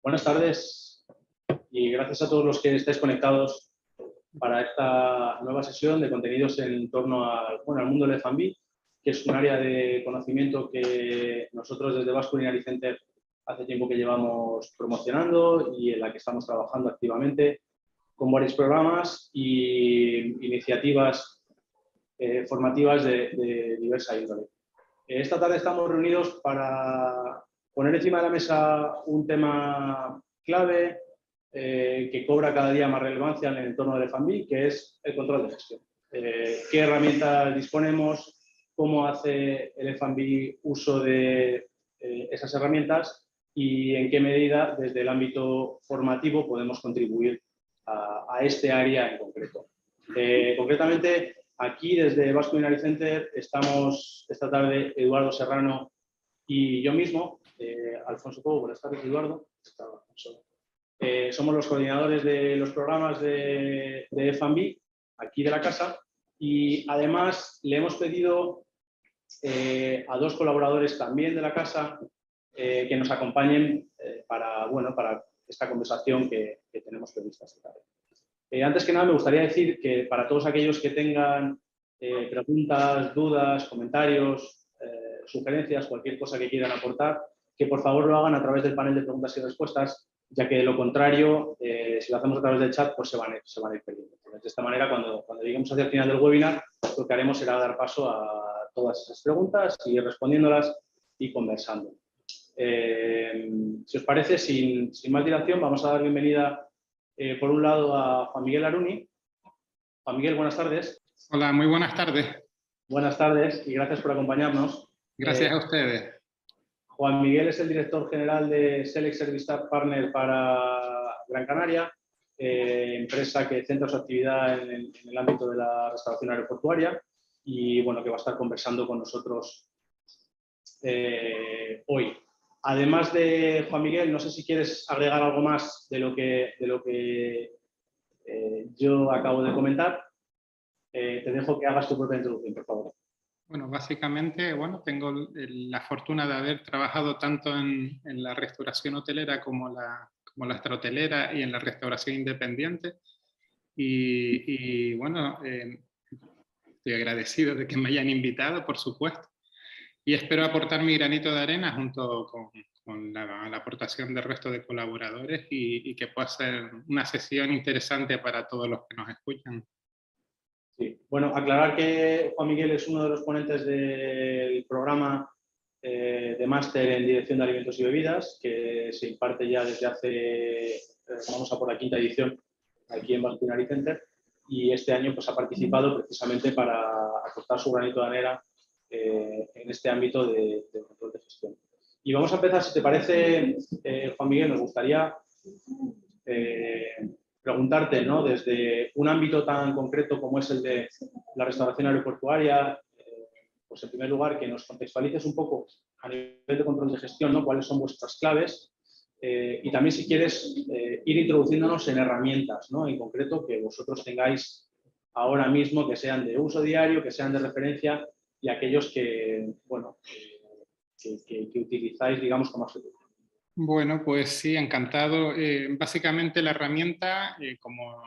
Buenas tardes y gracias a todos los que estáis conectados para esta nueva sesión de contenidos en torno al mundo del F&B, que es un área de conocimiento que nosotros desde Basque Culinary Center hace tiempo que llevamos promocionando y en la que estamos trabajando activamente con varios programas y iniciativas formativas de diversa índole. Esta tarde estamos reunidos para poner encima de la mesa un tema clave que cobra cada día más relevancia en el entorno del F&B, que es el control de gestión. ¿Qué herramientas disponemos? ¿Cómo hace el F&B uso de esas herramientas? Y en qué medida, desde el ámbito formativo, podemos contribuir a este área en concreto. Concretamente, aquí desde Basque Culinary Center estamos esta tarde Eduardo Serrano y yo mismo, Alfonso Cobo. Buenas tardes, Eduardo. Somos los coordinadores de los programas de F&B aquí de la casa y además le hemos pedido a dos colaboradores también de la casa que nos acompañen para esta conversación que tenemos prevista esta tarde. Antes que nada, me gustaría decir que para todos aquellos que tengan preguntas, dudas, comentarios, sugerencias, cualquier cosa que quieran aportar, que por favor lo hagan a través del panel de preguntas y respuestas, ya que de lo contrario, si lo hacemos a través del chat, pues se van a ir perdiendo. De esta manera, cuando lleguemos hacia el final del webinar, lo que haremos será dar paso a todas esas preguntas, seguir respondiéndolas y conversando. Si os parece, sin más dilación, vamos a dar bienvenida por un lado a Juan Miguel Aruni. Juan Miguel, buenas tardes. Hola, muy buenas tardes. Buenas tardes y gracias por acompañarnos. Gracias a ustedes. Juan Miguel es el director general de Select Service Staff Partner para Gran Canaria, empresa que centra su actividad en el ámbito de la restauración aeroportuaria y bueno, que va a estar conversando con nosotros hoy. Además de Juan Miguel, no sé si quieres agregar algo más de lo que yo acabo de comentar. Te dejo que hagas tu propia introducción, por favor. Bueno, básicamente, tengo la fortuna de haber trabajado tanto en la restauración hotelera como la extrahotelera y en la restauración independiente. Y estoy agradecido de que me hayan invitado, por supuesto. Y espero aportar mi granito de arena junto con la aportación del resto de colaboradores y que pueda ser una sesión interesante para todos los que nos escuchan. Sí. Bueno, aclarar que Juan Miguel es uno de los ponentes del programa de máster en Dirección de Alimentos y Bebidas, que se imparte ya desde hace, vamos a por la quinta edición, aquí en Basque Culinary Center, y este año pues, ha participado precisamente para aportar su granito de arena en este ámbito de control de gestión. Y vamos a empezar, si te parece, Juan Miguel, nos gustaría preguntarte, ¿no? Desde un ámbito tan concreto como es el de la restauración aeroportuaria, pues en primer lugar que nos contextualices un poco a nivel de control de gestión, ¿no? Cuáles son vuestras claves y también si quieres ir introduciéndonos en herramientas, ¿no? En concreto que vosotros tengáis ahora mismo que sean de uso diario, que sean de referencia y aquellos que, que utilizáis, digamos, como objetivo. Bueno, pues sí, encantado. Básicamente la herramienta, como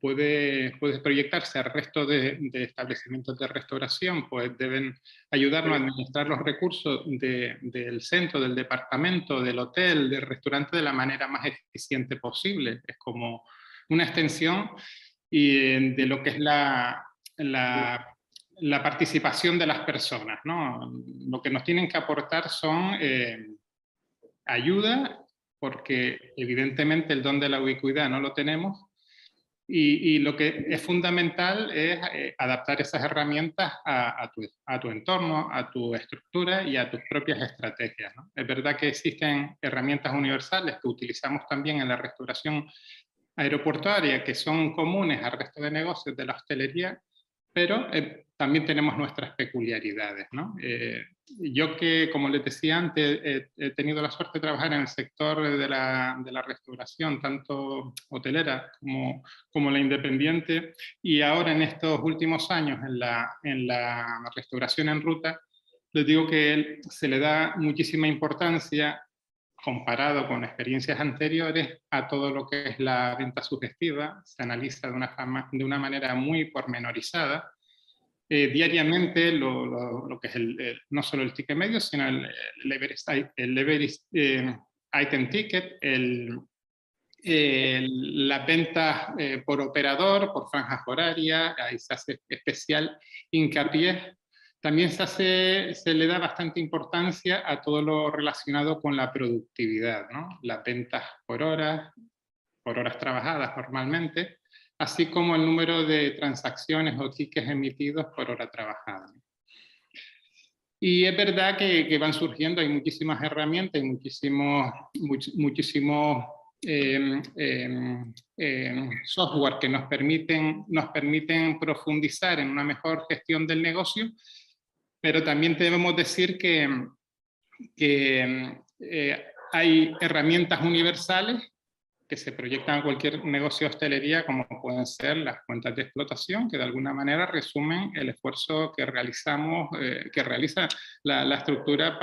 puede proyectarse al resto de establecimientos de restauración, pues deben ayudarnos a administrar los recursos del centro, del departamento, del hotel, del restaurante de la manera más eficiente posible. Es como una extensión de lo que es la participación de las personas, ¿no? Lo que nos tienen que aportar son ayuda, porque evidentemente el don de la ubicuidad no lo tenemos, y lo que es fundamental es adaptar esas herramientas a tu entorno, a tu estructura y a tus propias estrategias, ¿no? Es verdad que existen herramientas universales que utilizamos también en la restauración aeroportuaria, que son comunes al resto de negocios de la hostelería, pero también tenemos nuestras peculiaridades, ¿no? Yo que, como les decía antes, he tenido la suerte de trabajar en el sector de la restauración, tanto hotelera como la independiente, y ahora en estos últimos años en la restauración en ruta, les digo que se le da muchísima importancia comparado con experiencias anteriores a todo lo que es la venta sugestiva. Se analiza de una manera muy pormenorizada. Diariamente lo que es no solo el ticket medio, sino el item ticket, las ventas por operador, por franjas horarias, ahí se hace especial hincapié. También se le da bastante importancia a todo lo relacionado con la productividad, ¿no? Las ventas por horas trabajadas normalmente, así como el número de transacciones o tickets emitidos por hora trabajada. Y es verdad que van surgiendo, hay muchísimas herramientas, hay muchísimos software que nos permiten profundizar en una mejor gestión del negocio, pero también debemos decir que hay herramientas universales que se proyectan a cualquier negocio de hostelería, como pueden ser las cuentas de explotación, que de alguna manera resumen el esfuerzo que realizamos, que realiza la estructura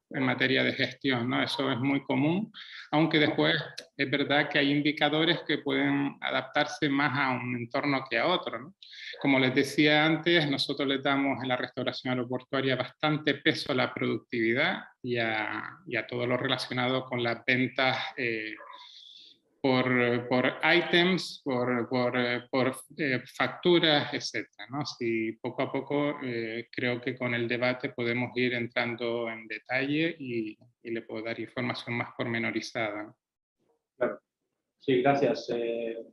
en materia de gestión, ¿no? Eso es muy común, aunque después es verdad que hay indicadores que pueden adaptarse más a un entorno que a otro, ¿no? Como les decía antes, nosotros les damos en la restauración aeroportuaria bastante peso a la productividad y a todo lo relacionado con las ventas por items, por facturas, etc., ¿no? Si poco a poco creo que con el debate podemos ir entrando en detalle y le puedo dar información más pormenorizada, ¿no? Claro. Sí, gracias,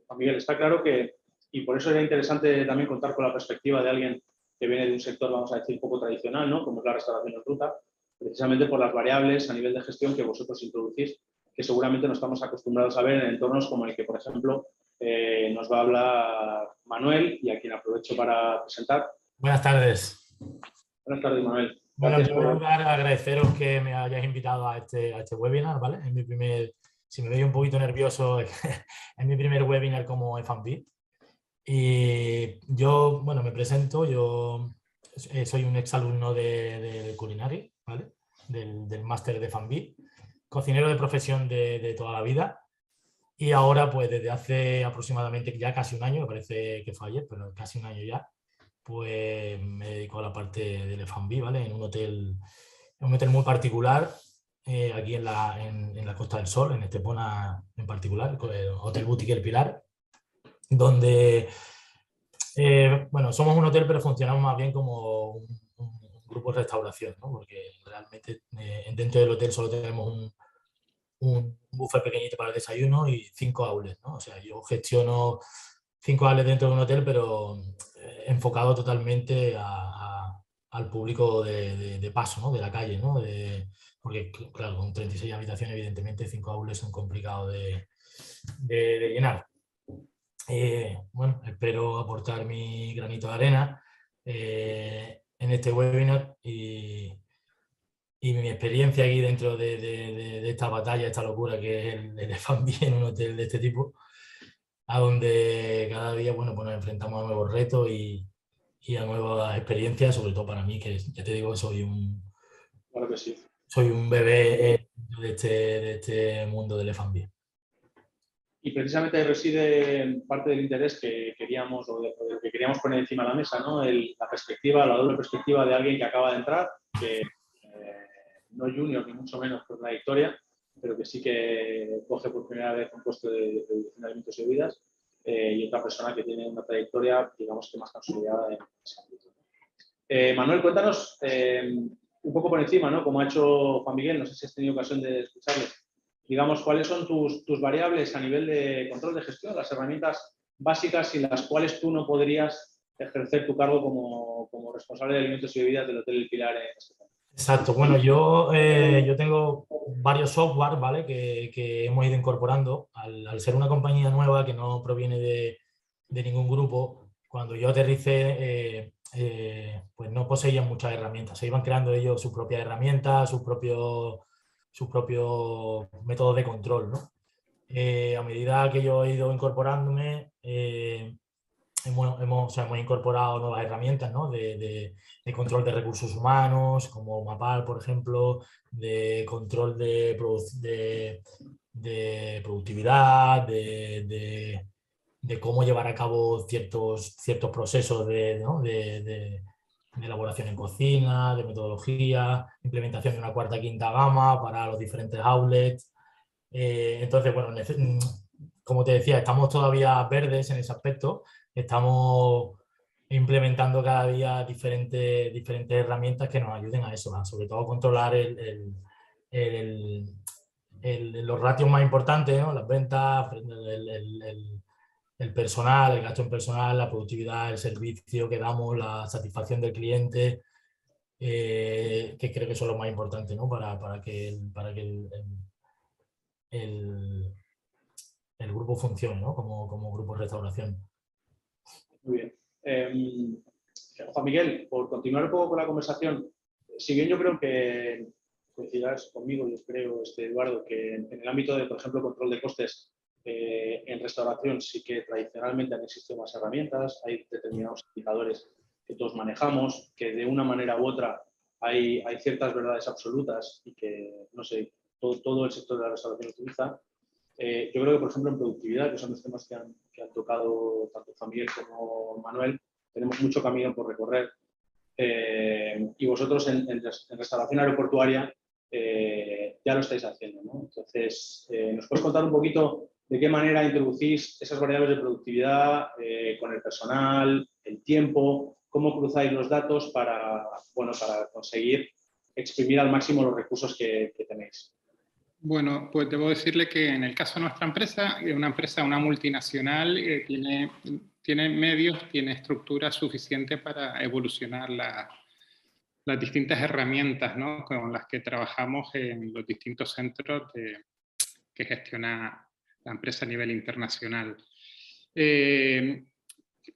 Juan Miguel. Está claro que, y por eso era interesante también contar con la perspectiva de alguien que viene de un sector, vamos a decir, poco tradicional, ¿no? Como es la restauración en ruta, precisamente por las variables a nivel de gestión que vosotros introducís, que seguramente no estamos acostumbrados a ver en entornos como el que, por ejemplo, nos va a hablar Manuel, y a quien aprovecho para presentar. Buenas tardes. Buenas tardes, Manuel. Bueno, en primer lugar, agradeceros que me hayáis invitado a este webinar, ¿vale? Es mi primer, si me veis un poquito nervioso, es mi primer webinar como F&B. Y yo, bueno, me presento, yo soy un exalumno de Culinary, ¿vale? Del máster de F&B, cocinero de profesión de toda la vida. Y ahora, pues desde hace aproximadamente ya casi un año, me parece que fue ayer, pero casi un año ya, pues me dedico a la parte del F&B, ¿vale? En un hotel muy particular, aquí en la Costa del Sol, en Estepona en particular, el Hotel Boutique El Pilar, donde, bueno, somos un hotel, pero funcionamos más bien como un grupo de restauración, ¿no? Porque realmente dentro del hotel solo tenemos un buffet pequeñito para el desayuno y 5 outlets, ¿no? O sea, yo gestiono 5 outlets dentro de un hotel, pero enfocado totalmente al público de paso, ¿no? De la calle, ¿no? Porque, claro, con 36 habitaciones, evidentemente, 5 outlets son complicados de llenar. Bueno, espero aportar mi granito de arena en este webinar y mi experiencia aquí dentro de esta batalla, esta locura que es el F&B en un hotel de este tipo, a donde cada día, bueno, pues nos enfrentamos a nuevos retos y a nuevas experiencias, sobre todo para mí, que ya te digo, Claro que sí. Soy un bebé de este mundo del F&B. Y precisamente ahí reside parte del interés que queríamos, que queríamos poner encima de la mesa, ¿no? La perspectiva, la doble perspectiva de alguien que acaba de entrar, que no junior ni mucho menos por trayectoria, pero que sí que coge por primera vez un puesto de dirección de alimentos y bebidas, y otra persona que tiene una trayectoria, digamos que más consolidada en ese ámbito. Manuel, cuéntanos un poco por encima, ¿no? Como ha hecho Juan Miguel, no sé si has tenido ocasión de escucharle. Digamos, ¿cuáles son tus variables a nivel de control de gestión, las herramientas básicas sin las cuales tú no podrías ejercer tu cargo como responsable de alimentos y bebidas del Hotel El Pilar en Estepona? Exacto. Bueno, yo tengo varios software, ¿vale? que hemos ido incorporando. Al ser una compañía nueva que no proviene de ningún grupo, cuando yo aterricé, pues no poseían muchas herramientas. Se iban creando ellos sus propias herramientas, sus propios métodos de control, ¿no? A medida que yo he ido incorporándome, o sea, hemos incorporado nuevas herramientas, ¿no? de control de recursos humanos, como Mapal, por ejemplo, de control de productividad, de cómo llevar a cabo ciertos procesos ¿no? de elaboración en cocina, de metodología, implementación de una cuarta quinta gama para los diferentes outlets. Entonces, bueno, como te decía, estamos todavía verdes en ese aspecto. Estamos implementando cada día diferentes herramientas que nos ayuden a eso, ¿no? Sobre todo a controlar los ratios más importantes, ¿no? Las ventas, el personal, el gasto en personal, la productividad, el servicio que damos, la satisfacción del cliente, que creo que son los más importantes, ¿no? para que el grupo funcione, ¿no? como grupo de restauración. Muy bien. Juan Miguel, por continuar un poco con la conversación, si bien yo creo que coincidirás conmigo, yo creo, Eduardo, que en el ámbito de, por ejemplo, control de costes, en restauración sí que tradicionalmente han existido más herramientas, hay determinados indicadores que todos manejamos, que de una manera u otra hay ciertas verdades absolutas y que, no sé, todo el sector de la restauración utiliza. Yo creo que, por ejemplo, en productividad, que son los temas que han tocado tanto Juan Miguel como Manuel, tenemos mucho camino por recorrer. Y vosotros en restauración aeroportuaria ya lo estáis haciendo, ¿no? Entonces, ¿nos puedes contar un poquito de qué manera introducís esas variables de productividad con el personal, el tiempo, cómo cruzáis los datos para conseguir exprimir al máximo los recursos que tenéis? Bueno, pues debo decirle que en el caso de nuestra empresa, una multinacional, tiene medios, tiene estructura suficiente para evolucionar las distintas herramientas, ¿no? Con las que trabajamos en los distintos centros que gestiona la empresa a nivel internacional.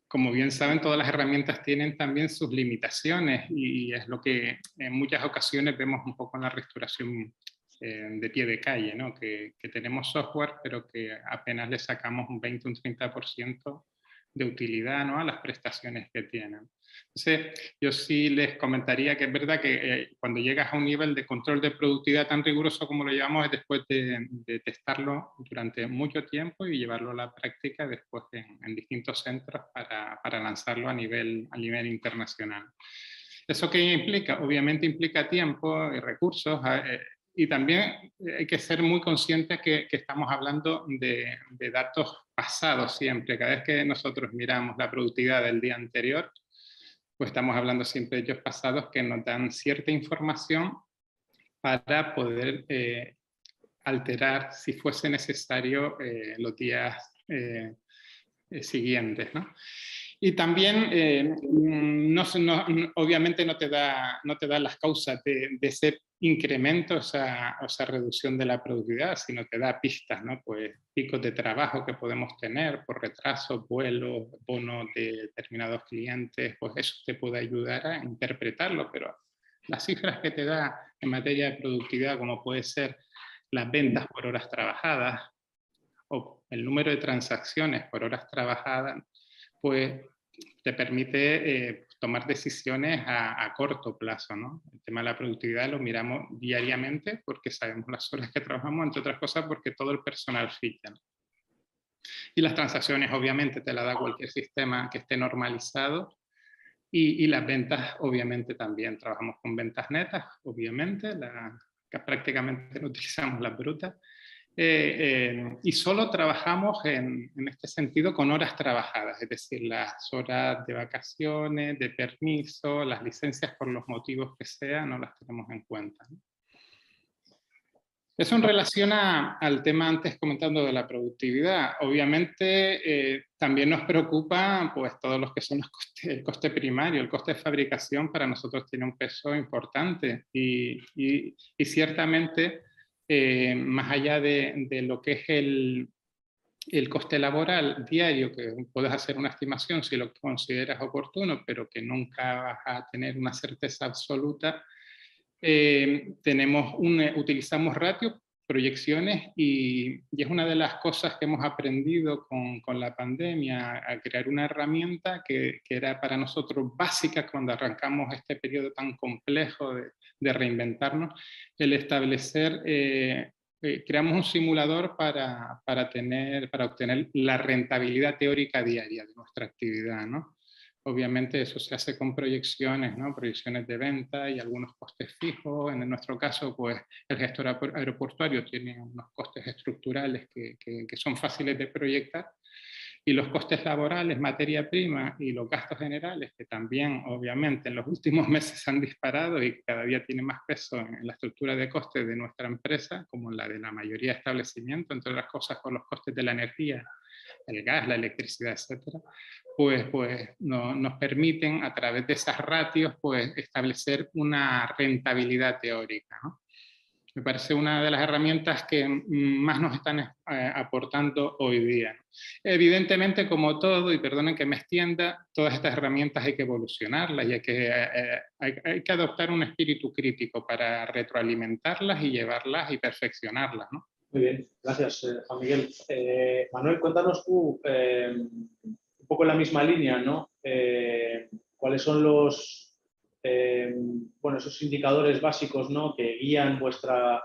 Como bien saben, todas las herramientas tienen también sus limitaciones y es lo que en muchas ocasiones vemos un poco en la restauración de pie de calle, ¿no? Que tenemos software, pero que apenas le sacamos un 20, un 30% de utilidad, ¿no? A las prestaciones que tienen. Entonces, yo sí les comentaría que es verdad que cuando llegas a un nivel de control de productividad tan riguroso como lo llevamos, es después de testarlo durante mucho tiempo y llevarlo a la práctica después en distintos centros para lanzarlo a nivel internacional. ¿Eso qué implica? Obviamente implica tiempo y recursos. Y también hay que ser muy conscientes que estamos hablando de datos pasados siempre. Cada vez que nosotros miramos la productividad del día anterior, pues estamos hablando siempre de hechos pasados que nos dan cierta información para poder alterar, si fuese necesario, los días siguientes, ¿no? Y también, obviamente no te da las causas de ese incremento, o sea, reducción de la productividad, sino te da pistas, ¿no? Pues picos de trabajo que podemos tener por retrasos, vuelos, bonos de determinados clientes, pues eso te puede ayudar a interpretarlo, pero las cifras que te da en materia de productividad, como puede ser las ventas por horas trabajadas o el número de transacciones por horas trabajadas, pues te permite tomar decisiones a corto plazo, ¿no? El tema de la productividad lo miramos diariamente porque sabemos las horas que trabajamos, entre otras cosas porque todo el personal ficha, ¿no? Y las transacciones obviamente te la da cualquier sistema que esté normalizado y las ventas obviamente también. Trabajamos con ventas netas, obviamente, que prácticamente no utilizamos las brutas. Y solo trabajamos en este sentido con horas trabajadas, es decir, las horas de vacaciones, de permiso, las licencias por los motivos que sean, no las tenemos en cuenta, ¿no? Eso en relación al tema antes comentando de la productividad. Obviamente también nos preocupa pues todos los que son el coste primario, el coste de fabricación para nosotros tiene un peso importante y ciertamente más allá de lo que es el coste laboral diario, que puedes hacer una estimación si lo consideras oportuno, pero que nunca vas a tener una certeza absoluta, utilizamos ratios proyecciones y es una de las cosas que hemos aprendido con la pandemia, a crear una herramienta que era para nosotros básica cuando arrancamos este periodo tan complejo de reinventarnos, el establecer, creamos un simulador para obtener la rentabilidad teórica diaria de nuestra actividad, ¿no? Obviamente eso se hace con proyecciones, ¿no? Proyecciones de venta y algunos costes fijos. En nuestro caso, pues el gestor aeroportuario tiene unos costes estructurales que son fáciles de proyectar. Y los costes laborales, materia prima y los gastos generales, que también obviamente en los últimos meses han disparado y cada día tiene más peso en la estructura de costes de nuestra empresa, como la de la mayoría de establecimientos, entre otras cosas con los costes de la energía, el gas, la electricidad, etcétera, pues nos permiten a través de esas ratios pues establecer una rentabilidad teórica, ¿no? Me parece una de las herramientas que más nos están aportando hoy día. Evidentemente, como todo, y perdonen que me extienda, todas estas herramientas hay que evolucionarlas y hay que adoptar un espíritu crítico para retroalimentarlas y llevarlas y perfeccionarlas, ¿no? Muy bien, gracias, Juan Miguel. Manuel, cuéntanos tú, un poco en la misma línea, ¿no? ¿Cuáles son los, bueno, esos indicadores básicos, ¿no?, que guían vuestra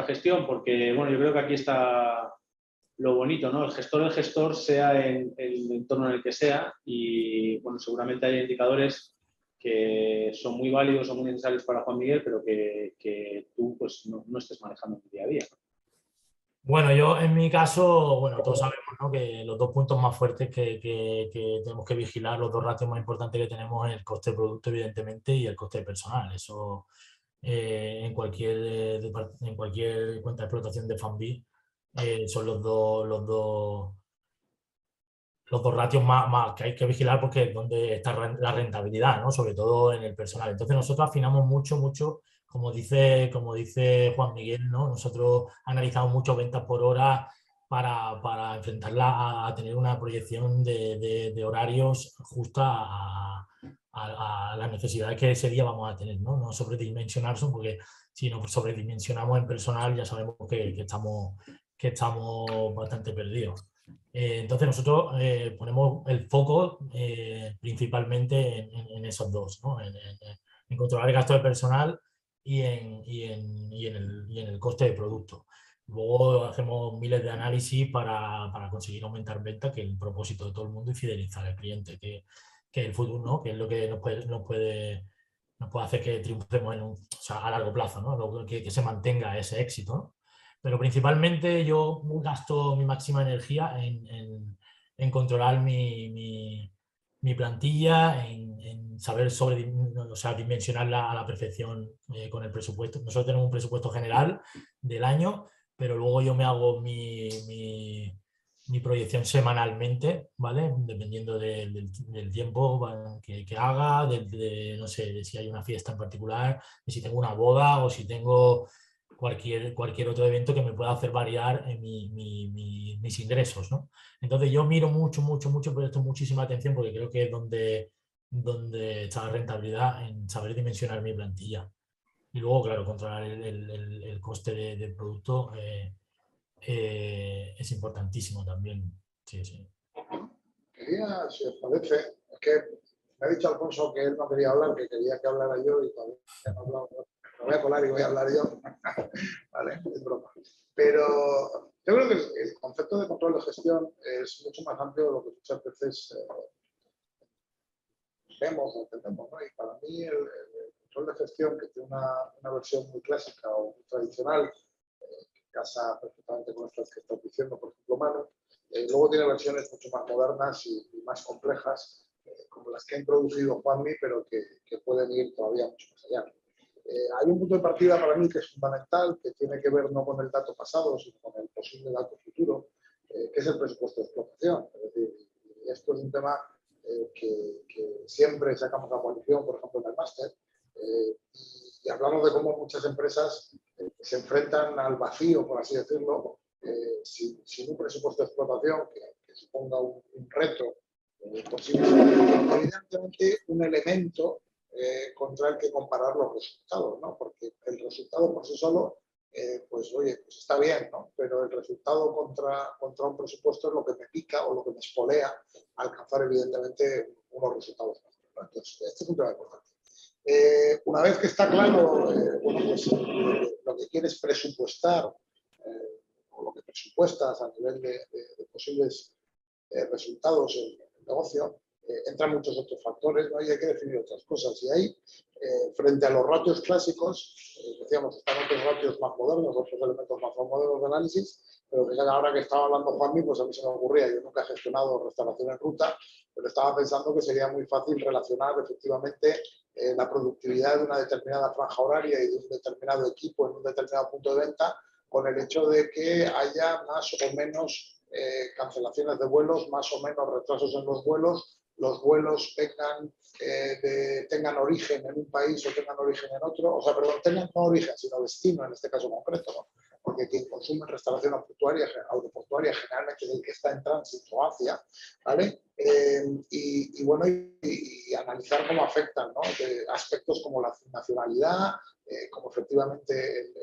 gestión? Porque, bueno, yo creo que aquí está lo bonito, ¿no? El gestor, sea en el entorno en el que sea, y, bueno, seguramente hay indicadores que son muy válidos, son muy necesarios para Juan Miguel, pero que tú, pues, no estés manejando en el día a día. Bueno, yo en mi caso, bueno, todos sabemos, ¿no?, que los dos puntos más fuertes que tenemos que vigilar, los dos ratios más importantes que tenemos es el coste de producto, evidentemente, y el coste de personal. Eso en cualquier cuenta de explotación de FANBI son los dos ratios más que hay que vigilar, porque es donde está la rentabilidad, ¿no?, sobre todo en el personal. Entonces nosotros afinamos mucho, como dice Juan Miguel, ¿no? Nosotros analizamos mucho ventas por hora para enfrentarla a tener una proyección de horarios justa a las necesidades que ese día vamos a tener, ¿no? No sobredimensionarse, porque si nos sobredimensionamos en personal ya sabemos que estamos bastante perdidos. Entonces nosotros ponemos el foco principalmente en esos dos, ¿no? En controlar el gasto de personal y en el coste de producto. Luego hacemos miles de análisis para conseguir aumentar ventas, que es el propósito de todo el mundo, y fidelizar al cliente, que es el futuro, ¿no?, que es lo que nos puede hacer que triunfemos o sea, a largo plazo, ¿no?, que se mantenga ese éxito, ¿no? Pero principalmente yo gasto mi máxima energía en controlar mi plantilla, en saber o sea, dimensionarla a la perfección con el presupuesto. Nosotros tenemos un presupuesto general del año, pero luego yo me hago mi proyección semanalmente, ¿vale? Dependiendo del tiempo que haga, no sé, de si hay una fiesta en particular, de si tengo una boda o si tengo cualquier otro evento que me pueda hacer variar en mis ingresos, ¿no? Entonces yo miro mucho, presto muchísima atención, porque creo que es donde está la rentabilidad, en saber dimensionar mi plantilla. Y luego, claro, controlar el coste del producto es importantísimo también. Sí, sí. Quería, si os parece, es que me ha dicho Alfonso que él no quería hablar, que quería que hablara yo, y todavía no he hablado. Me voy a colar y voy a hablar yo. Vale, es broma. Pero yo creo que el concepto de control de gestión es mucho más amplio de lo que muchas veces vemos o entendemos, ¿no? Y para mí el control de gestión, que tiene una versión muy clásica o muy tradicional, que casa perfectamente con esto que estás diciendo, por ejemplo, Manu, luego tiene versiones mucho más modernas y más complejas, como las que ha introducido Juanmi, pero que pueden ir todavía mucho más allá. Hay un punto de partida para mí que es fundamental, que tiene que ver no con el dato pasado, sino con el posible dato futuro, que es el presupuesto de explotación. Es decir, esto es un tema que siempre sacamos a coalición, por ejemplo, en el máster, y hablamos de cómo muchas empresas se enfrentan al vacío, por así decirlo, sin un presupuesto de explotación que suponga un reto posible, evidentemente un elemento contra el que comparar los resultados, ¿no? Porque el resultado por sí solo pues oye, pues está bien, ¿no? Pero el resultado contra un presupuesto es lo que me pica o lo que me espolea a alcanzar evidentemente unos resultados mejores, ¿no? Entonces, este es un tema importante. Una vez que está claro, bueno, pues, lo que quieres presupuestar o lo que presupuestas a nivel de posibles resultados en el negocio, entran muchos otros factores, ¿no? Y hay que definir otras cosas. Y ahí, frente a los ratios clásicos, decíamos, están otros ratios más modernos, otros elementos más modernos de análisis, pero que ahora que estaba hablando Juanmi, pues a mí se me ocurría, yo nunca he gestionado restauración en ruta, pero estaba pensando que sería muy fácil relacionar efectivamente la productividad de una determinada franja horaria y de un determinado equipo en un determinado punto de venta con el hecho de que haya más o menos cancelaciones de vuelos, más o menos retrasos en los vuelos tengan origen en un país o tengan origen en otro, o sea, perdón, tengan no origen, sino destino en este caso concreto, ¿no? Porque quien consume restauración aeroportuaria generalmente es el que está en tránsito hacia, ¿vale? Y bueno, y analizar cómo afectan, ¿no? Aspectos como la nacionalidad, como efectivamente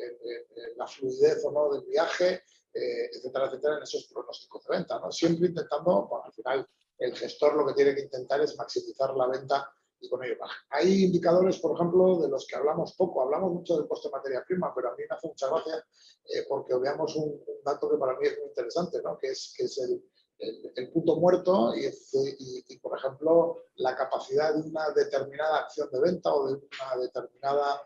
la fluidez o no del viaje, etcétera, etcétera, en esos pronósticos de venta, ¿no? Siempre intentando, bueno, al final el gestor lo que tiene que intentar es maximizar la venta y con ello baja. Hay indicadores, por ejemplo, de los que hablamos poco. Hablamos mucho del coste de materia prima, pero a mí me hace mucha gracia porque veamos un dato que para mí es muy interesante, ¿no? que es el punto muerto y, por ejemplo, la capacidad de una determinada acción de venta o de una determinada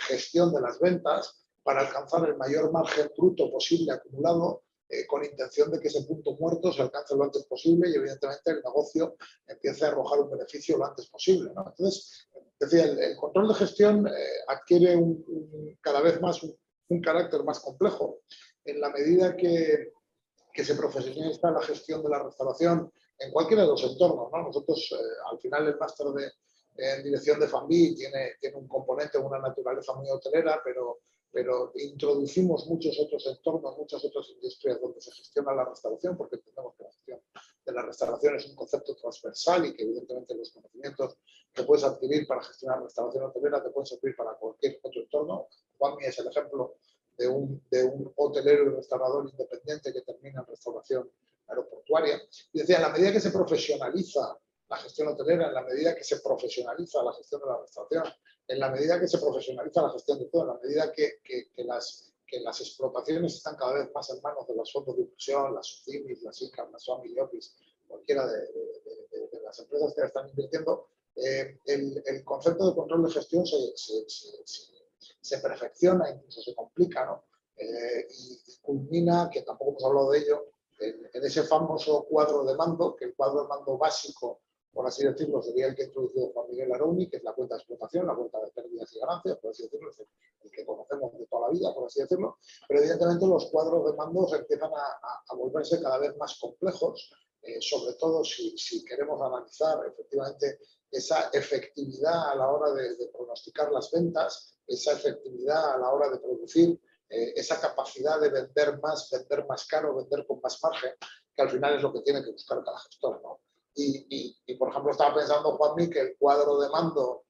gestión de las ventas para alcanzar el mayor margen bruto posible acumulado con intención de que ese punto muerto se alcance lo antes posible y evidentemente el negocio empiece a arrojar un beneficio lo antes posible, ¿no? Entonces, decía, el control de gestión adquiere cada vez más un carácter más complejo en la medida que se profesionaliza la gestión de la restauración en cualquiera de los entornos, ¿no? Nosotros, al final, el máster en dirección de F&B tiene un componente, una naturaleza muy hotelera, pero introducimos muchos otros entornos, muchas otras industrias donde se gestiona la restauración, porque entendemos que la gestión de la restauración es un concepto transversal y que evidentemente los conocimientos que puedes adquirir para gestionar restauración hotelera te pueden servir para cualquier otro entorno. Juanmi es el ejemplo de un hotelero y restaurador independiente que termina en restauración aeroportuaria. Y decía, en la medida que se profesionaliza la gestión hotelera, en la medida que se profesionaliza la gestión de la restauración, en la medida que se profesionaliza la gestión de todo, en la medida que las explotaciones están cada vez más en manos de los fondos de inversión, las SOCIMIs, las ICAP, las Family Office, cualquiera de las empresas que están invirtiendo, el concepto de control de gestión se perfecciona, incluso se complica, ¿no? Y culmina, que tampoco hemos hablado de ello, en ese famoso cuadro de mando, que el cuadro de mando básico, por así decirlo, sería el que ha introducido Juan Miguel Arauni, que es la cuenta de explotación, la cuenta de pérdidas y ganancias, por así decirlo, es el que conocemos de toda la vida, por así decirlo, pero evidentemente los cuadros de mando empiezan a volverse cada vez más complejos, sobre todo si queremos analizar efectivamente esa efectividad a la hora de pronosticar las ventas, esa efectividad a la hora de producir, esa capacidad de vender más caro, vender con más margen, que al final es lo que tiene que buscar cada gestor, ¿no? Y por ejemplo, estaba pensando, Juanmi, que el cuadro de mando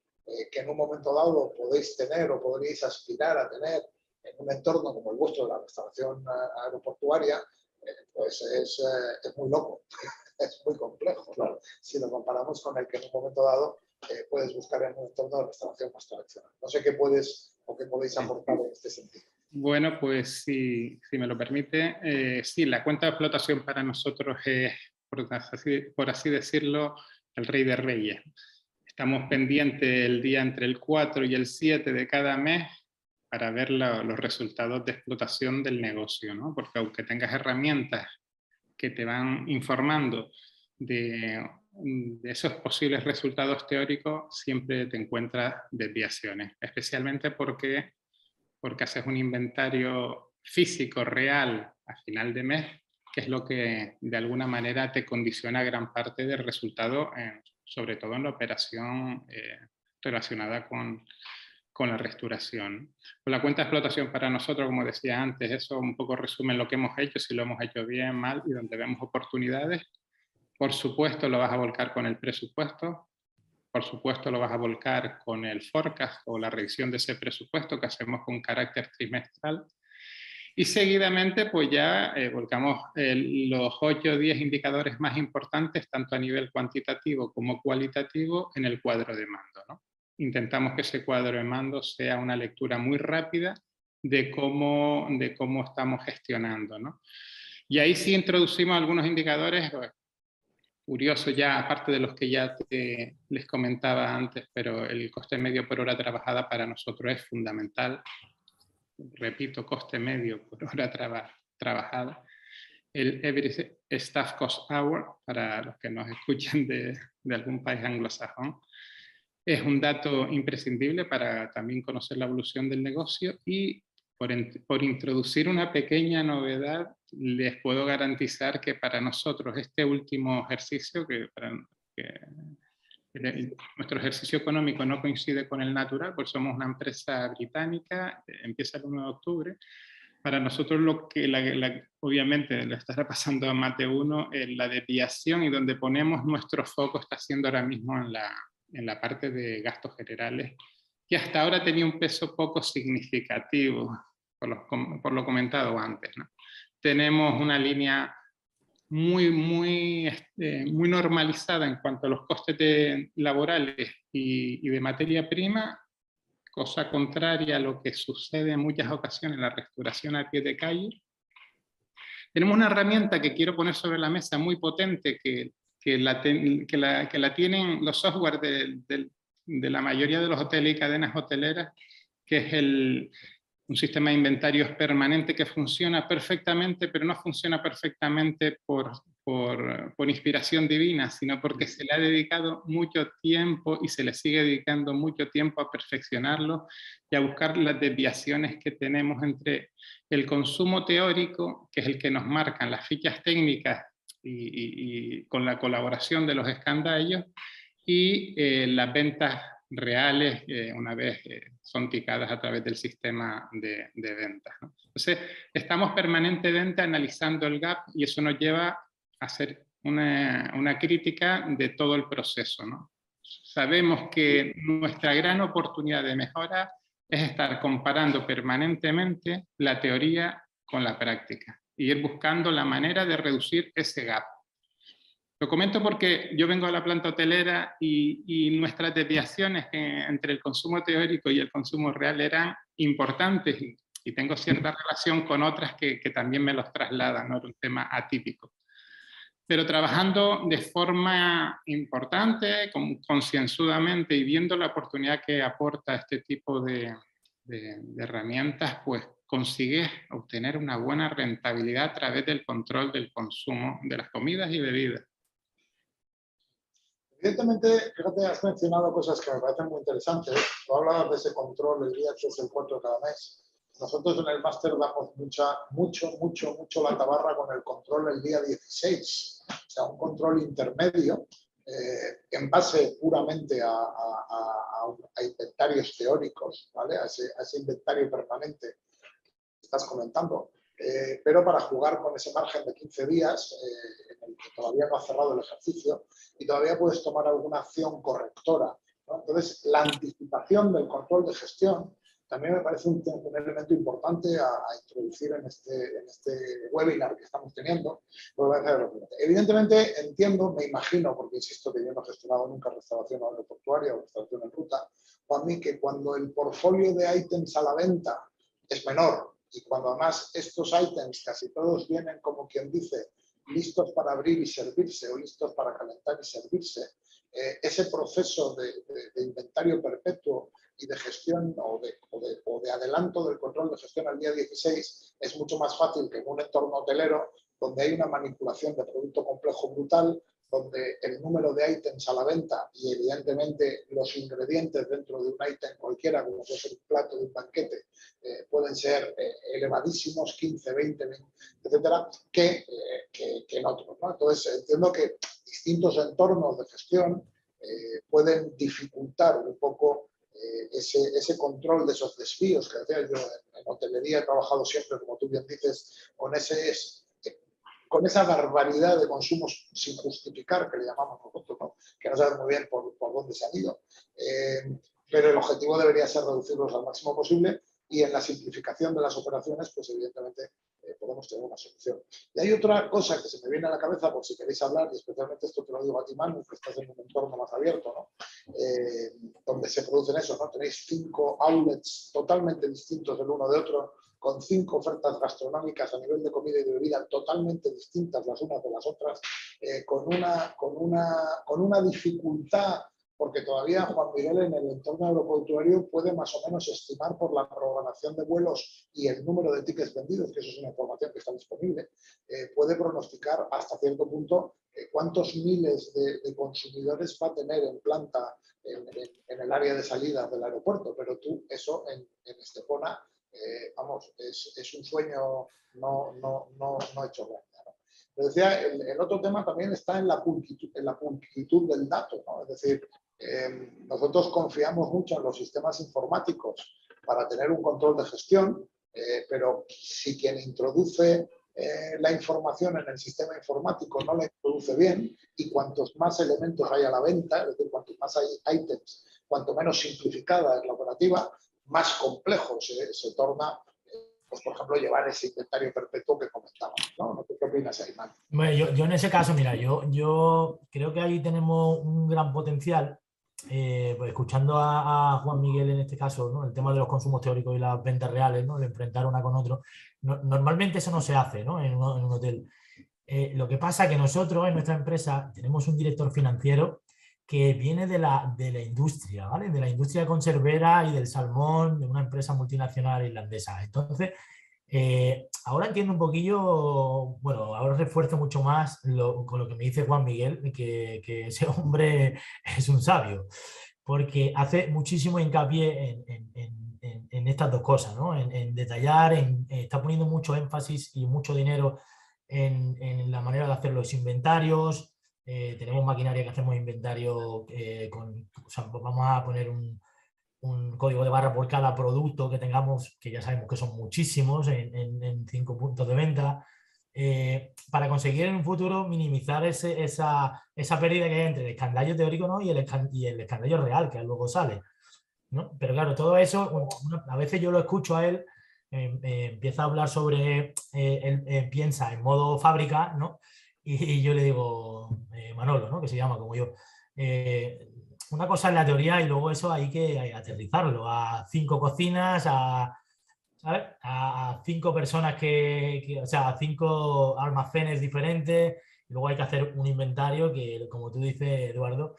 que en un momento dado podéis tener o podríais aspirar a tener en un entorno como el vuestro de la restauración aeroportuaria, pues es muy loco, es muy complejo, claro, si lo comparamos con el que en un momento dado puedes buscar en un entorno de restauración más tradicional. No sé qué puedes o qué podéis aportar en este sentido. Bueno, pues si me lo permite, sí, la cuenta de explotación para nosotros es, por así decirlo, el rey de reyes. Estamos pendientes el día entre el 4 y el 7 de cada mes para ver los resultados de explotación del negocio, ¿no? Porque aunque tengas herramientas que te van informando de esos posibles resultados teóricos, siempre te encuentras desviaciones, especialmente porque haces un inventario físico real a final de mes, que es lo que de alguna manera te condiciona gran parte del resultado, sobre todo en la operación relacionada con la restauración. Con la cuenta de explotación para nosotros, como decía antes, eso un poco resume lo que hemos hecho, si lo hemos hecho bien, mal y donde vemos oportunidades. Por supuesto lo vas a volcar con el presupuesto, por supuesto lo vas a volcar con el forecast o la revisión de ese presupuesto que hacemos con carácter trimestral Y seguidamente, pues ya volcamos los 8 o 10 indicadores más importantes, tanto a nivel cuantitativo como cualitativo, en el cuadro de mando, ¿no? Intentamos que ese cuadro de mando sea una lectura muy rápida de cómo estamos gestionando, ¿no? Y ahí sí introducimos algunos indicadores curiosos ya, aparte de los que ya les comentaba antes, pero el coste medio por hora trabajada para nosotros es fundamental. Repito, coste medio por hora trabajada. El Average Staff Cost Hour, para los que nos escuchan de algún país anglosajón, es un dato imprescindible para también conocer la evolución del negocio. Y por introducir una pequeña novedad, les puedo garantizar que para nosotros este último ejercicio, nuestro ejercicio económico no coincide con el natural, pues somos una empresa británica, empieza el 1 de octubre. Para nosotros lo que obviamente le estará pasando a Mate 1, la desviación y donde ponemos nuestro foco está siendo ahora mismo en la parte de gastos generales, que hasta ahora tenía un peso poco significativo, por lo comentado antes, ¿no? Tenemos una línea muy normalizada en cuanto a los costes laborales y de materia prima, cosa contraria a lo que sucede en muchas ocasiones en la restauración a pie de calle. Tenemos una herramienta que quiero poner sobre la mesa muy potente, que la tienen los software de la mayoría de los hoteles y cadenas hoteleras, que es un sistema de inventarios permanente que funciona perfectamente, pero no funciona perfectamente por inspiración divina, sino porque se le ha dedicado mucho tiempo y se le sigue dedicando mucho tiempo a perfeccionarlo y a buscar las desviaciones que tenemos entre el consumo teórico, que es el que nos marcan las fichas técnicas y con la colaboración de los escandallos, y las ventas reales una vez son ticadas a través del sistema de ventas, ¿no? Entonces, estamos permanentemente analizando el gap y eso nos lleva a hacer una crítica de todo el proceso, ¿no? Sabemos que nuestra gran oportunidad de mejora es estar comparando permanentemente la teoría con la práctica y ir buscando la manera de reducir ese gap. Lo comento porque yo vengo a la planta hotelera y nuestras desviaciones entre el consumo teórico y el consumo real eran importantes y tengo cierta relación con otras que también me los trasladan, no era un tema atípico. Pero trabajando de forma importante, concienzudamente y viendo la oportunidad que aporta este tipo de herramientas, pues consigues obtener una buena rentabilidad a través del control del consumo de las comidas y bebidas. Evidentemente, fíjate, has mencionado cosas que me parecen muy interesantes. Tú hablabas de ese control el día 3 el 4 de cada mes. Nosotros en el máster damos mucho la tabarra con el control el día 16. O sea, un control intermedio en base puramente a inventarios teóricos, ¿vale? A ese inventario permanente que estás comentando. Pero para jugar con ese margen de 15 días, en el que todavía no ha cerrado el ejercicio y todavía puedes tomar alguna acción correctora, ¿no? Entonces, la anticipación del control de gestión también me parece un elemento importante a introducir en este webinar que estamos teniendo. Evidentemente, entiendo, me imagino, porque insisto que yo no he gestionado nunca restauración aeroportuaria o restauración en ruta, o a mí que cuando el portfolio de ítems a la venta es menor, y cuando además estos ítems casi todos vienen, como quien dice, listos para abrir y servirse o listos para calentar y servirse, ese proceso de inventario perpetuo y de gestión o de adelanto del control de gestión al día 16 es mucho más fácil que en un entorno hotelero donde hay una manipulación de producto complejo brutal, donde el número de ítems a la venta y evidentemente los ingredientes dentro de un ítem cualquiera, como puede ser un plato de un banquete, pueden ser elevadísimos, 15, 20, etcétera, que en otros, ¿no? Entonces, entiendo que distintos entornos de gestión pueden dificultar un poco ese control de esos desvíos que decía yo. En hotelería he trabajado siempre, como tú bien dices, con esa barbaridad de consumos sin justificar, que le llamamos nosotros, ¿no? Que no sabemos muy bien por dónde se han ido. Pero el objetivo debería ser reducirlos al máximo posible, y en la simplificación de las operaciones, pues evidentemente podemos tener una solución. Y hay otra cosa que se me viene a la cabeza, por si queréis hablar, y especialmente esto te lo digo a ti, Manu, que estás en un entorno más abierto, ¿no? Donde se producen eso, ¿no? Tenéis 5 outlets totalmente distintos del uno de otro, con 5 ofertas gastronómicas a nivel de comida y de bebida totalmente distintas las unas de las otras, con una dificultad, porque todavía Juan Miguel en el entorno aeroportuario puede más o menos estimar por la programación de vuelos y el número de tickets vendidos, que eso es una información que está disponible, puede pronosticar hasta cierto punto cuántos miles de consumidores va a tener en planta en el área de salida del aeropuerto, pero tú eso en Estepona, vamos, es un sueño no hecho realidad, ¿no? Pero decía, el otro tema también está en la pulcritud del dato, ¿no? Es decir, nosotros confiamos mucho en los sistemas informáticos para tener un control de gestión, pero si quien introduce la información en el sistema informático no la introduce bien, y cuantos más elementos hay a la venta, es decir, cuantos más hay ítems, cuanto menos simplificada es la operativa, más complejo se torna, pues por ejemplo, llevar ese inventario perpetuo que comentábamos, ¿no? ¿No? ¿Qué opinas, Ayman? Bueno, yo en ese caso, mira, yo creo que ahí tenemos un gran potencial. Pues escuchando a Juan Miguel en este caso, ¿no? El tema de los consumos teóricos y las ventas reales, ¿no? El enfrentar una con otro. Normalmente eso no se hace, ¿no? En un hotel. Lo que pasa es que nosotros en nuestra empresa tenemos un director financiero que viene de la industria, ¿vale? De la industria conservera y del salmón, de una empresa multinacional irlandesa. Entonces, ahora entiendo un poquillo, bueno, ahora refuerzo mucho más con lo que me dice Juan Miguel, que ese hombre es un sabio, porque hace muchísimo hincapié en estas dos cosas, ¿no? En detallar, está poniendo mucho énfasis y mucho dinero en la manera de hacer los inventarios. Tenemos maquinaria que hacemos inventario o sea, vamos a poner un código de barra por cada producto que tengamos, que ya sabemos que son muchísimos en 5 puntos de venta, para conseguir en un futuro minimizar esa pérdida que hay entre el escandallo teórico, ¿no? y el escandallo real que luego sale, ¿no? Pero claro, todo eso, a veces yo lo escucho a él, empieza a hablar sobre, él piensa en modo fábrica, ¿no? Y yo le digo, Manolo, ¿no? Que se llama como yo, una cosa es la teoría y luego eso hay que aterrizarlo a 5 cocinas, ¿sabes? A 5 personas o sea, a 5 almacenes diferentes, y luego hay que hacer un inventario que, como tú dices, Eduardo,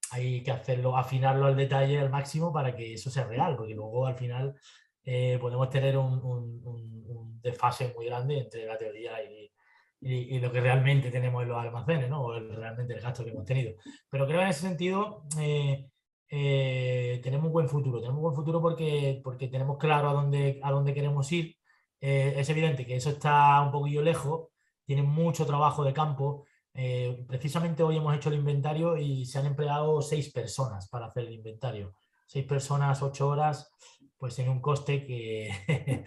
hay que hacerlo, afinarlo al detalle al máximo para que eso sea real, porque luego al final podemos tener un desfase muy grande entre la teoría y lo que realmente tenemos en los almacenes, ¿no? O realmente el gasto que hemos tenido. Pero creo que en ese sentido tenemos un buen futuro porque tenemos claro a dónde queremos ir. Es evidente que eso está un poquillo lejos, tiene mucho trabajo de campo. Precisamente hoy hemos hecho el inventario y se han empleado 6 personas para hacer el inventario. 6 personas, 8 horas, pues en un coste que,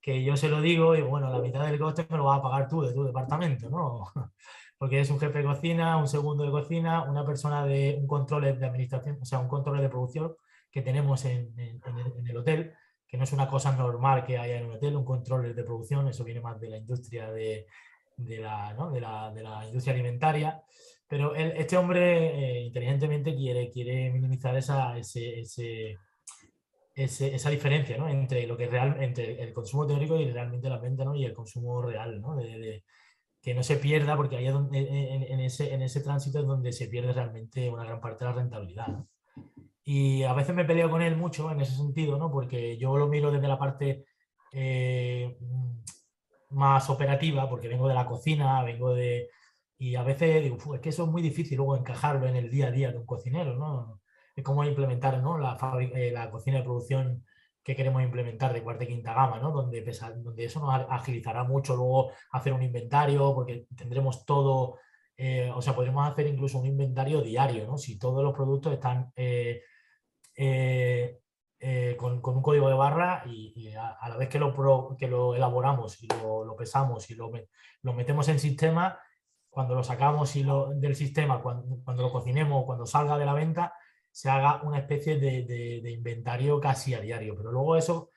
que yo se lo digo y bueno, la mitad del coste me lo vas a pagar tú de tu departamento, ¿no? Porque es un jefe de cocina, un segundo de cocina, una persona de un control de administración, o sea, un control de producción que tenemos en el hotel, que no es una cosa normal que haya en un hotel, un control de producción, eso viene más de la industria ¿no? de la industria alimentaria, pero este hombre inteligentemente quiere minimizar esa diferencia, ¿no? Entre lo que entre el consumo teórico y realmente la venta, ¿no? Y el consumo real, ¿no? Que no se pierda, porque ahí es donde, en ese tránsito es donde se pierde realmente una gran parte de la rentabilidad, ¿no? Y a veces me peleo con él mucho en ese sentido, ¿no? Porque yo lo miro desde la parte más operativa, porque vengo de la cocina, y a veces digo, es que eso es muy difícil luego encajarlo en el día a día de un cocinero, ¿no? Es como implementar, ¿no? la cocina de producción que queremos implementar de cuarta y quinta gama, ¿no? Donde eso nos agilizará mucho luego hacer un inventario, porque tendremos todo, o sea, podremos hacer incluso un inventario diario, ¿no? Si todos los productos están con un código de barra y a la vez que lo elaboramos y lo pesamos y lo metemos en sistema, cuando lo sacamos del sistema, cuando lo cocinemos, cuando salga de la venta, se haga una especie de inventario casi a diario. Pero luego eso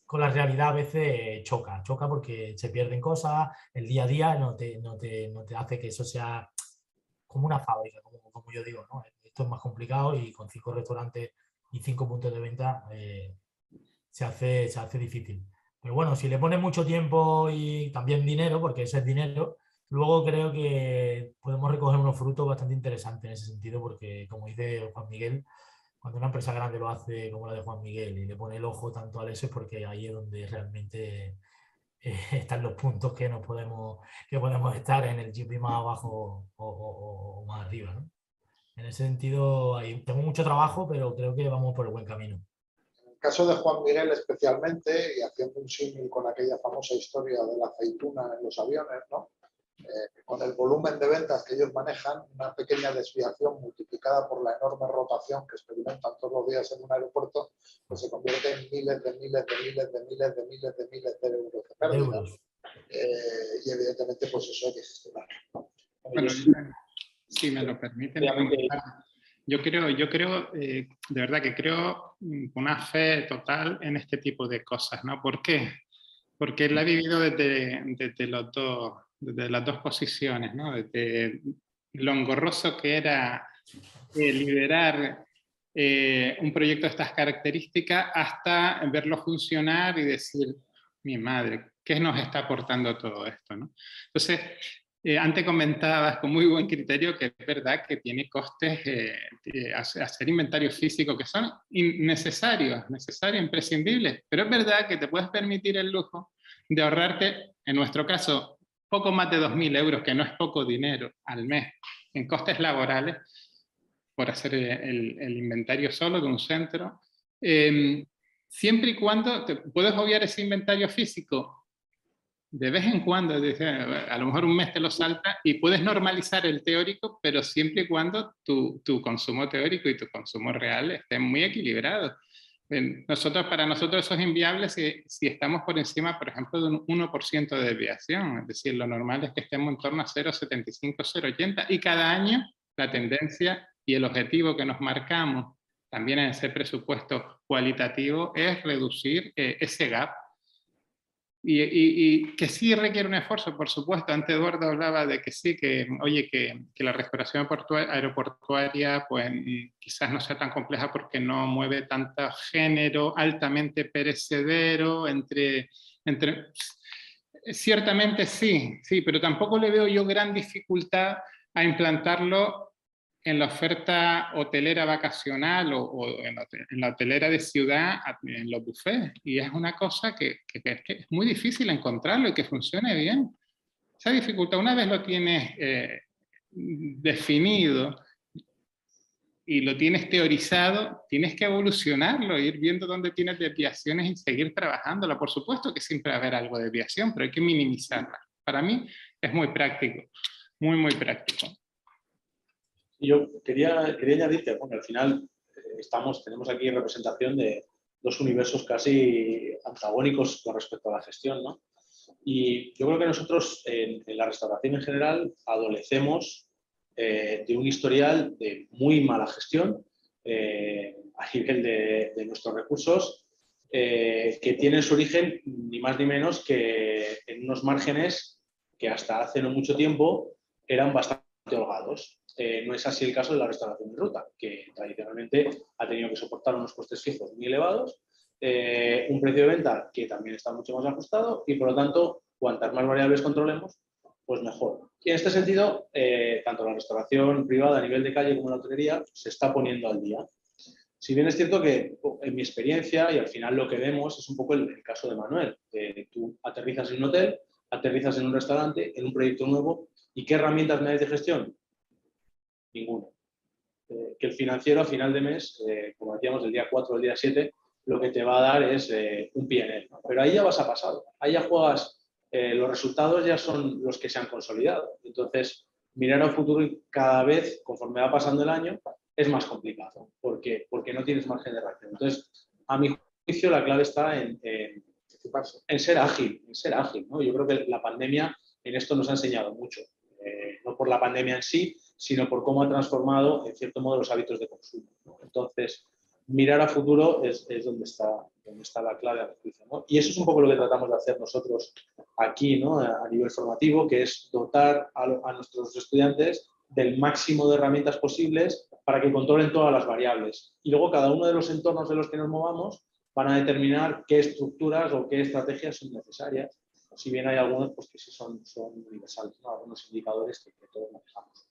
con la realidad a veces choca porque se pierden cosas, el día a día no te hace que eso sea como una fábrica, como yo digo, ¿no? Esto es más complicado y con 5 restaurantes y 5 puntos de venta se hace difícil. Pero bueno, si le pones mucho tiempo y también dinero, porque eso es dinero, luego creo que podemos recoger unos frutos bastante interesantes en ese sentido, porque como dice Juan Miguel, cuando una empresa grande lo hace como la de Juan Miguel y le pone el ojo tanto al eso es porque ahí es donde realmente están los puntos que podemos estar en el GP más abajo o más arriba, ¿no? En ese sentido, tengo mucho trabajo, pero creo que vamos por el buen camino. En el caso de Juan Miguel especialmente, y haciendo un símil con aquella famosa historia de la aceituna en los aviones, ¿no? Con el volumen de ventas que ellos manejan, una pequeña desviación multiplicada por la enorme rotación que experimentan todos los días en un aeropuerto, pues se convierte en miles de euros de pérdidas. Y evidentemente, pues eso hay que gestionarlo. Bueno, si me lo permiten, yo creo, de verdad que creo con una fe total en este tipo de cosas, ¿no? ¿Por qué? Porque él ha vivido desde las dos posiciones, ¿no? Desde lo engorroso que era liderar un proyecto de estas características hasta verlo funcionar y decir, mi madre, ¿qué nos está aportando todo esto, ¿no? Entonces, antes comentabas con muy buen criterio que es verdad que tiene costes hacer inventarios físicos que son necesarios, imprescindibles, pero es verdad que te puedes permitir el lujo de ahorrarte, en nuestro caso, poco más de 2.000 euros, que no es poco dinero al mes, en costes laborales, por hacer el inventario solo de un centro. Siempre y cuando te puedes obviar ese inventario físico de vez en cuando, a lo mejor un mes te lo salta y puedes normalizar el teórico, pero siempre y cuando tu consumo teórico y tu consumo real estén muy equilibrados. Para nosotros eso es inviable si estamos por encima, por ejemplo, de un 1% de desviación. Es decir, lo normal es que estemos en torno a 0,75, 0,80 y cada año la tendencia y el objetivo que nos marcamos también en ese presupuesto cualitativo es reducir ese gap. Y que sí requiere un esfuerzo, por supuesto. Antes Eduardo hablaba de que sí, que la restauración aeroportuaria pues, quizás no sea tan compleja porque no mueve tanto género altamente perecedero ciertamente sí, pero tampoco le veo yo gran dificultad a implantarlo en la oferta hotelera vacacional o en la hotelera de ciudad, en los buffets. Y es una cosa que es muy difícil encontrarlo y que funcione bien. Esa dificultad, una vez lo tienes definido y lo tienes teorizado, tienes que evolucionarlo, ir viendo dónde tienes desviaciones y seguir trabajándola. Por supuesto que siempre va a haber algo de desviación, pero hay que minimizarla. Para mí es muy práctico, muy práctico. Yo quería añadir que, bueno, al final tenemos aquí representación de dos universos casi antagónicos con respecto a la gestión, ¿no? Y yo creo que nosotros en la restauración en general adolecemos de un historial de muy mala gestión a nivel de nuestros recursos que tienen su origen ni más ni menos que en unos márgenes que hasta hace no mucho tiempo eran bastante holgados. No es así el caso de la restauración de ruta, que tradicionalmente ha tenido que soportar unos costes fijos muy elevados, un precio de venta que también está mucho más ajustado y, por lo tanto, cuantas más variables controlemos, pues mejor. Y en este sentido, tanto la restauración privada a nivel de calle como la hotelería se está poniendo al día. Si bien es cierto que en mi experiencia, y al final lo que vemos es un poco el caso de Manuel, tú aterrizas en un hotel, aterrizas en un restaurante, en un proyecto nuevo, ¿y qué herramientas me dais de gestión? Ninguna. Que el financiero a final de mes, como decíamos, del día 4 al día 7, lo que te va a dar es un PNL, ¿no? Pero ahí ya vas a pasado, ahí ya juegas, los resultados ya son los que se han consolidado. Entonces, mirar al futuro cada vez, conforme va pasando el año, es más complicado. ¿Por qué? Porque no tienes margen de reacción. Entonces, a mi juicio, la clave está en ser ágil, ¿no? Yo creo que la pandemia en esto nos ha enseñado mucho. No por la pandemia en sí, sino por cómo ha transformado, en cierto modo, los hábitos de consumo, ¿no? Entonces, mirar a futuro es donde está la clave a mi juicio, ¿no? Y eso es un poco lo que tratamos de hacer nosotros aquí, ¿no? A nivel formativo, que es dotar a nuestros estudiantes del máximo de herramientas posibles para que controlen todas las variables. Y luego cada uno de los entornos en los que nos movamos van a determinar qué estructuras o qué estrategias son necesarias. Si bien hay algunos pues, que sí son universales, ¿no? Algunos indicadores que todos manejamos.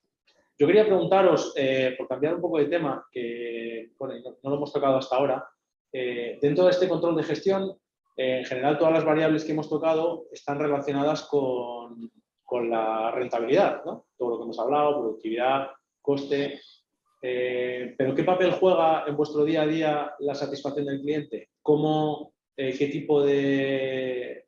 Yo quería preguntaros, por cambiar un poco de tema, que bueno, no lo hemos tocado hasta ahora, dentro de este control de gestión, en general todas las variables que hemos tocado están relacionadas con la rentabilidad, ¿no? Todo lo que hemos hablado, productividad, coste. Pero ¿qué papel juega en vuestro día a día la satisfacción del cliente? ¿Cómo, qué tipo de...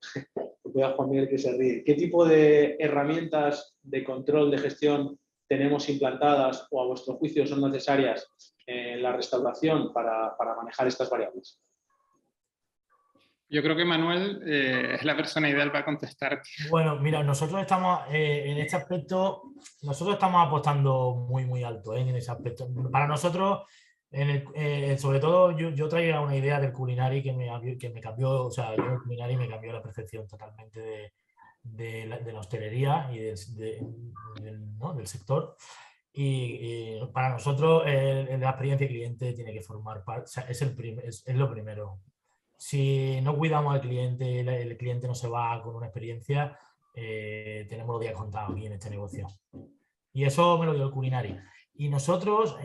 Juan Miguel que se ríe. ¿Qué tipo de herramientas de control de gestión tenemos implantadas o a vuestro juicio son necesarias en la restauración para manejar estas variables? Yo creo que Manuel es la persona ideal para contestarte. Bueno, mira, nosotros estamos en este aspecto, nosotros estamos apostando muy alto en ese aspecto. Para nosotros, sobre todo, yo traía una idea del Culinary que me cambió, o sea, yo el Culinary me cambió la percepción totalmente de la hostelería y del sector. Y para nosotros la experiencia cliente tiene que formar parte, o sea, es lo primero. Si no cuidamos al cliente, el cliente no se va con una experiencia, tenemos los días contados aquí en este negocio. Y eso me lo dio el Culinary. Y nosotros,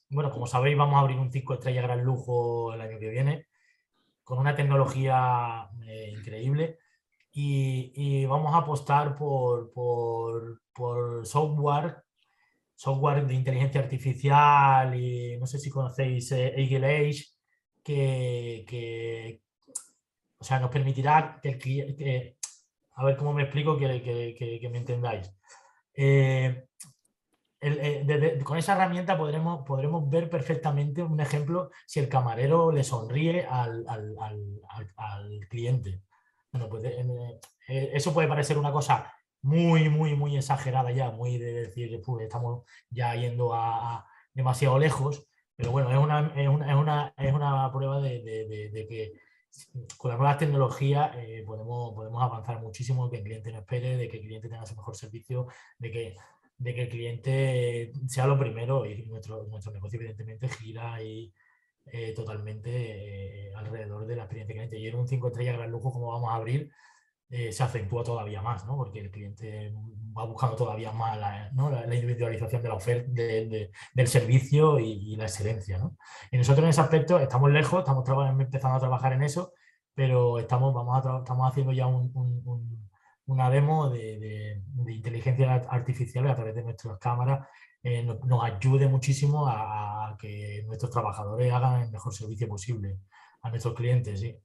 bueno, como sabéis, vamos a abrir un 5 estrellas gran lujo el año que viene, con una tecnología increíble. Y vamos a apostar por software de inteligencia artificial y no sé si conocéis Eagle Edge, que o sea, nos permitirá que a ver cómo me explico que me entendáis. Con esa herramienta podremos ver perfectamente un ejemplo si el camarero le sonríe al cliente. Bueno, pues eso puede parecer una cosa muy exagerada ya, muy de decir, estamos ya yendo demasiado lejos, pero bueno, es una prueba de que con las nuevas tecnologías podemos avanzar muchísimo, que el cliente no espere, de que el cliente tenga su mejor servicio, de que el cliente sea lo primero y nuestro negocio evidentemente gira ahí totalmente alrededor de la experiencia cliente. Y en un 5 estrellas gran lujo como vamos a abrir, se acentúa todavía más, ¿no? Porque el cliente va buscando todavía más la individualización de la oferta, del servicio y la excelencia, ¿no? Y nosotros en ese aspecto estamos lejos, estamos empezando a trabajar en eso, pero estamos haciendo ya una demo de inteligencia artificial a través de nuestras cámaras. Nos ayude muchísimo a que nuestros trabajadores hagan el mejor servicio posible a nuestros clientes, sí.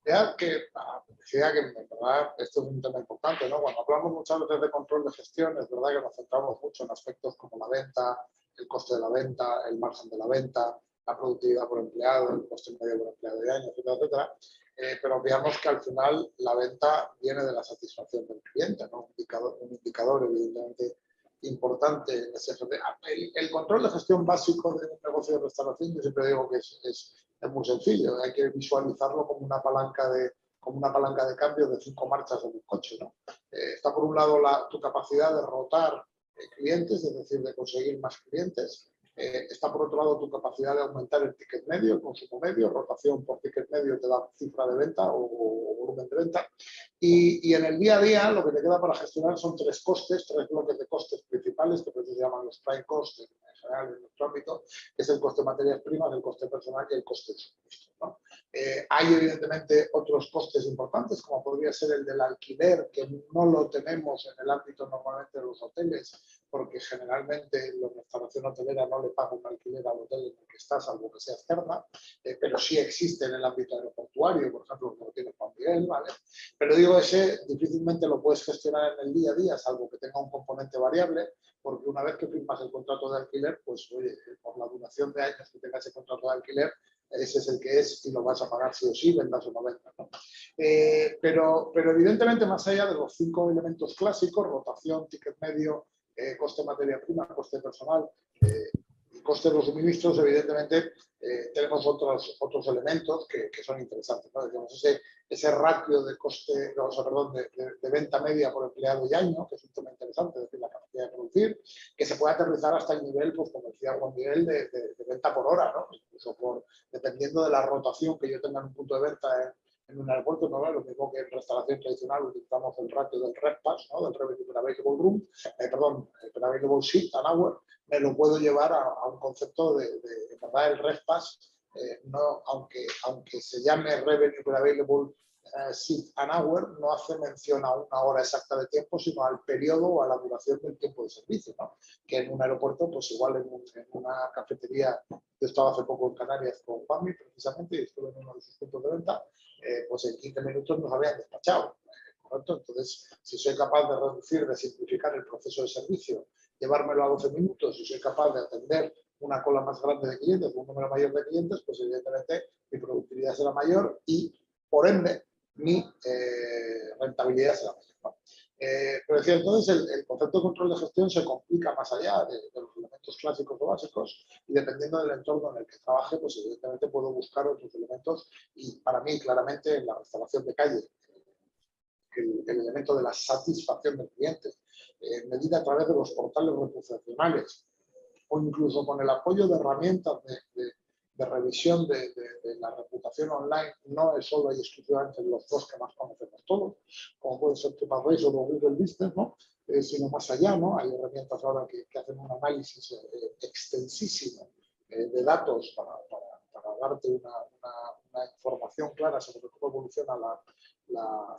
Decía que en verdad esto es un tema importante, ¿no? Cuando hablamos muchas veces de control de gestión, es verdad que nos centramos mucho en aspectos como la venta, el coste de la venta, el margen de la venta, la productividad por empleado, el coste medio por empleado de año, etcétera. Pero obviamos que al final la venta viene de la satisfacción del cliente, ¿no? Un indicador evidentemente importante en ese. El control de gestión básico de un negocio de restauración, yo siempre digo que es muy sencillo, hay que visualizarlo como una palanca de cambio de 5 marchas en un coche, ¿no? Está por un lado tu capacidad de rotar clientes, es decir, de conseguir más clientes. Está por otro lado tu capacidad de aumentar el ticket medio, el consumo medio, rotación por ticket medio te da cifra de venta o volumen de venta. Y en el día a día lo que te queda para gestionar son 3 bloques de costes principales, que se llaman los prime costs en general en nuestro ámbito, que es el coste de materias primas, el coste personal y el coste de suministro, ¿no? Hay evidentemente otros costes importantes, como podría ser el del alquiler, que no lo tenemos en el ámbito normalmente de los hoteles, porque generalmente la restauración hotelera no le paga un alquiler al hotel en el que está, salvo que sea externa, pero sí existe en el ámbito aeroportuario, por ejemplo, como tiene Juan Miguel, ¿vale? Pero digo, ese difícilmente lo puedes gestionar en el día a día, salvo que tenga un componente variable, porque una vez que firmas el contrato de alquiler, pues oye, por la duración de años que tenga ese contrato de alquiler, ese es el que es y lo vas a pagar sí o sí, vendas o no vendas, ¿no? Pero evidentemente, más allá de los 5 elementos clásicos, rotación, ticket medio, coste de materia prima, coste personal y coste de los suministros, evidentemente, tenemos otros elementos que son interesantes, ¿no? Digamos, ese ratio de coste, de venta media por empleado y año, que es un tema interesante, es decir, la capacidad de producir, que se puede aterrizar hasta el nivel, pues como decía Juan Miguel, de venta por hora, ¿no? Incluso dependiendo de la rotación que yo tenga en un punto de venta en un aeropuerto, no es lo mismo que en restauración tradicional utilizamos el ratio del RevPAS, ¿no? Del Revenue Per Available Room, Per Available Seat and Hour, me lo puedo llevar a un concepto de verdad, el RevPAS, no, aunque se llame Revenue Per Available Seat and Hour, no hace mención a una hora exacta de tiempo, sino al periodo o a la duración del tiempo de servicio, ¿no? Que en un aeropuerto, pues igual en una cafetería, yo estaba hace poco en Canarias con Juanmi, precisamente, y estuve en uno de sus puntos de venta, pues en 15 minutos nos habían despachado, ¿correcto? Entonces, si soy capaz de reducir, de simplificar el proceso de servicio, llevármelo a 12 minutos, si soy capaz de atender una cola más grande de clientes, un número mayor de clientes, pues evidentemente mi productividad será mayor y, por ende, mi rentabilidad será mayor, ¿no? Pero decía, entonces el concepto de control de gestión se complica más allá de los elementos clásicos o básicos, y dependiendo del entorno en el que trabaje, pues evidentemente puedo buscar otros elementos, y para mí claramente en la restauración de calle el elemento de la satisfacción del cliente, medida a través de los portales reputacionales o incluso con el apoyo de herramientas de revisión de la reputación online, no es solo y exclusivamente los dos que más conocemos todos, como puede ser TripAdvisor o Google Business, ¿no? Sino más allá, ¿no? Hay herramientas ahora que hacen un análisis extensísimo de datos para darte una información clara sobre cómo evoluciona la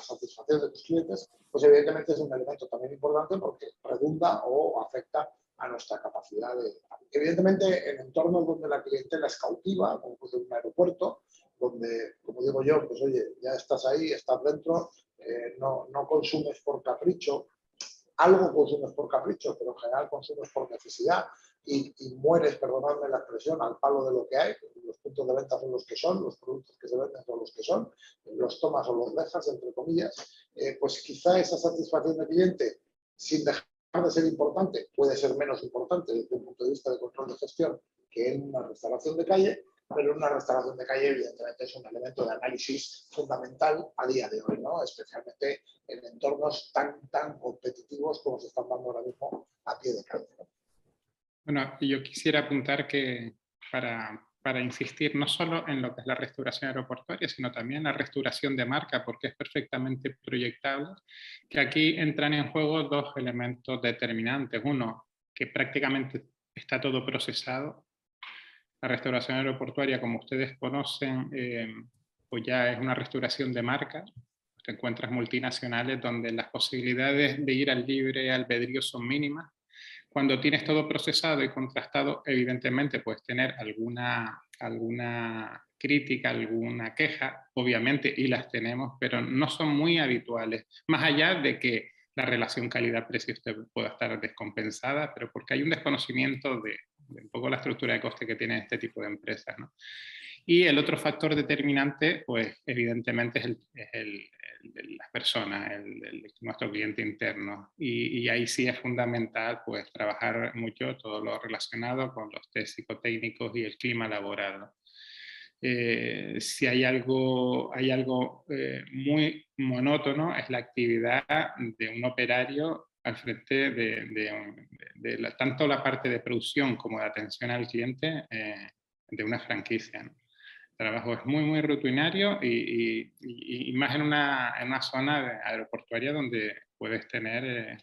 satisfacción de tus clientes, pues evidentemente es un elemento también importante porque redunda o afecta a nuestra capacidad de... Evidentemente, en entornos donde la clientela es cautiva, como puede ser un aeropuerto, donde, como digo yo, pues oye, ya estás ahí, estás dentro, no consumes por capricho, algo consumes por capricho, pero en general consumes por necesidad y mueres, perdonadme la expresión, al palo de lo que hay. Los puntos de venta son los que son, los productos que se venden son los que son, los tomas o los dejas, entre comillas. Pues quizá esa satisfacción del cliente, sin dejar de ser importante, puede ser menos importante desde un punto de vista de control de gestión que en una restauración de calle, pero en una restauración de calle evidentemente es un elemento de análisis fundamental a día de hoy, ¿no? Especialmente en entornos tan competitivos como se están dando ahora mismo a pie de calle, ¿no? Bueno, yo quisiera apuntar que para insistir no solo en lo que es la restauración aeroportuaria, sino también la restauración de marca, porque es perfectamente proyectable, que aquí entran en juego dos elementos determinantes. Uno, que prácticamente está todo procesado. La restauración aeroportuaria, como ustedes conocen, pues ya es una restauración de marca. Te encuentras multinacionales donde las posibilidades de ir al libre albedrío son mínimas. Cuando tienes todo procesado y contrastado, evidentemente puedes tener alguna crítica, alguna queja, obviamente, y las tenemos, pero no son muy habituales. Más allá de que la relación calidad-precio pueda estar descompensada, pero porque hay un desconocimiento de un poco la estructura de coste que tienen este tipo de empresas, ¿no? Y el otro factor determinante, pues evidentemente es las personas, nuestro cliente interno. Y ahí sí es fundamental pues trabajar mucho todo lo relacionado con los test psicotécnicos y el clima laboral. Si hay algo muy monótono es la actividad de un operario al frente de tanto la parte de producción como de atención al cliente de una franquicia, ¿no? El trabajo es muy rutinario y más en una zona aeroportuaria donde puedes tener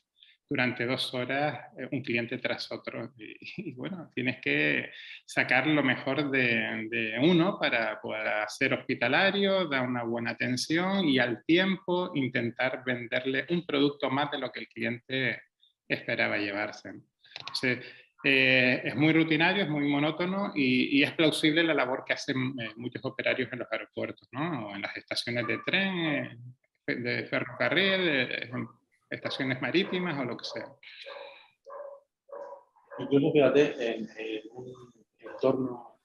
durante 2 horas un cliente tras otro. Y bueno, tienes que sacar lo mejor de uno para poder ser hospitalario, dar una buena atención y al tiempo intentar venderle un producto más de lo que el cliente esperaba llevarse. Entonces, es muy rutinario, es muy monótono y es plausible la labor que hacen muchos operarios en los aeropuertos, ¿no? O en las estaciones de tren, de ferrocarril, estaciones marítimas o lo que sea. Incluso, fíjate, en un entorno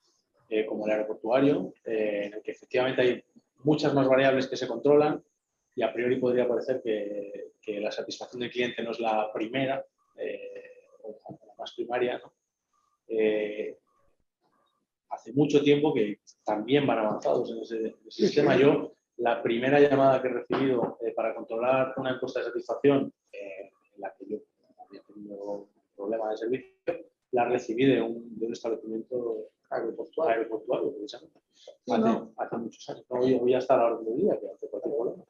como el aeroportuario, en el que efectivamente hay muchas más variables que se controlan y a priori podría parecer que la satisfacción del cliente no es la primera o la más primaria, ¿no? Hace mucho tiempo que también van avanzados en ese sistema. Yo, la primera llamada que he recibido para controlar una encuesta de satisfacción en la que yo había tenido problema de servicio, la recibí de un establecimiento aeroportuario, precisamente. Hace muchos años. No voy a estar ahora en el día, que hace cualquier problema.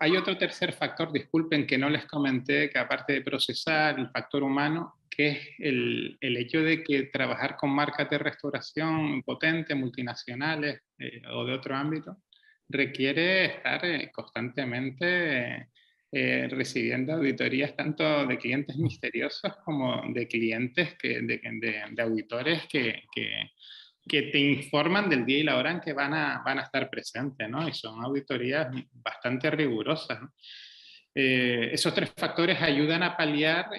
Hay otro tercer factor, disculpen, que no les comenté, que aparte de procesar el factor humano, que es el hecho de que trabajar con marcas de restauración potentes, multinacionales o de otro ámbito, requiere estar constantemente recibiendo auditorías tanto de clientes misteriosos como de clientes, de auditores que te informan del día y la hora en que van a estar presentes, ¿no? Y son auditorías bastante rigurosas, ¿no? Esos tres factores ayudan a paliar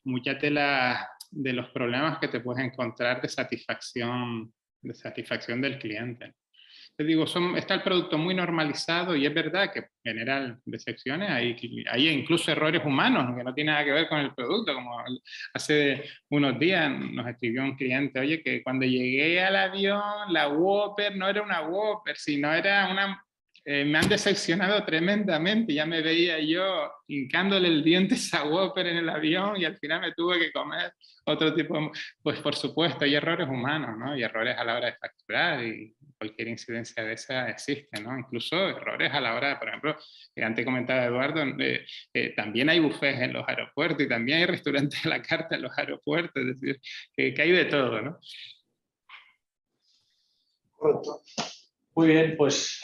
muchas de los problemas que te puedes encontrar de satisfacción del cliente. Te digo, está el producto muy normalizado y es verdad que en general de excepciones hay incluso errores humanos que no tienen nada que ver con el producto, como hace unos días nos escribió un cliente, oye, que cuando llegué al avión la Whopper no era una Whopper, sino era una... me han decepcionado tremendamente, ya me veía yo hincándole el diente a esa Whopper en el avión y al final me tuve que comer otro tipo de... Pues por supuesto, hay errores humanos, ¿no? Y errores a la hora de facturar y cualquier incidencia de esa existe, ¿no? Incluso errores a la hora de, por ejemplo, que antes comentaba Eduardo, también hay buffets en los aeropuertos y también hay restaurantes a la carta en los aeropuertos, es decir, que hay de todo, ¿no? Correcto. Muy bien, pues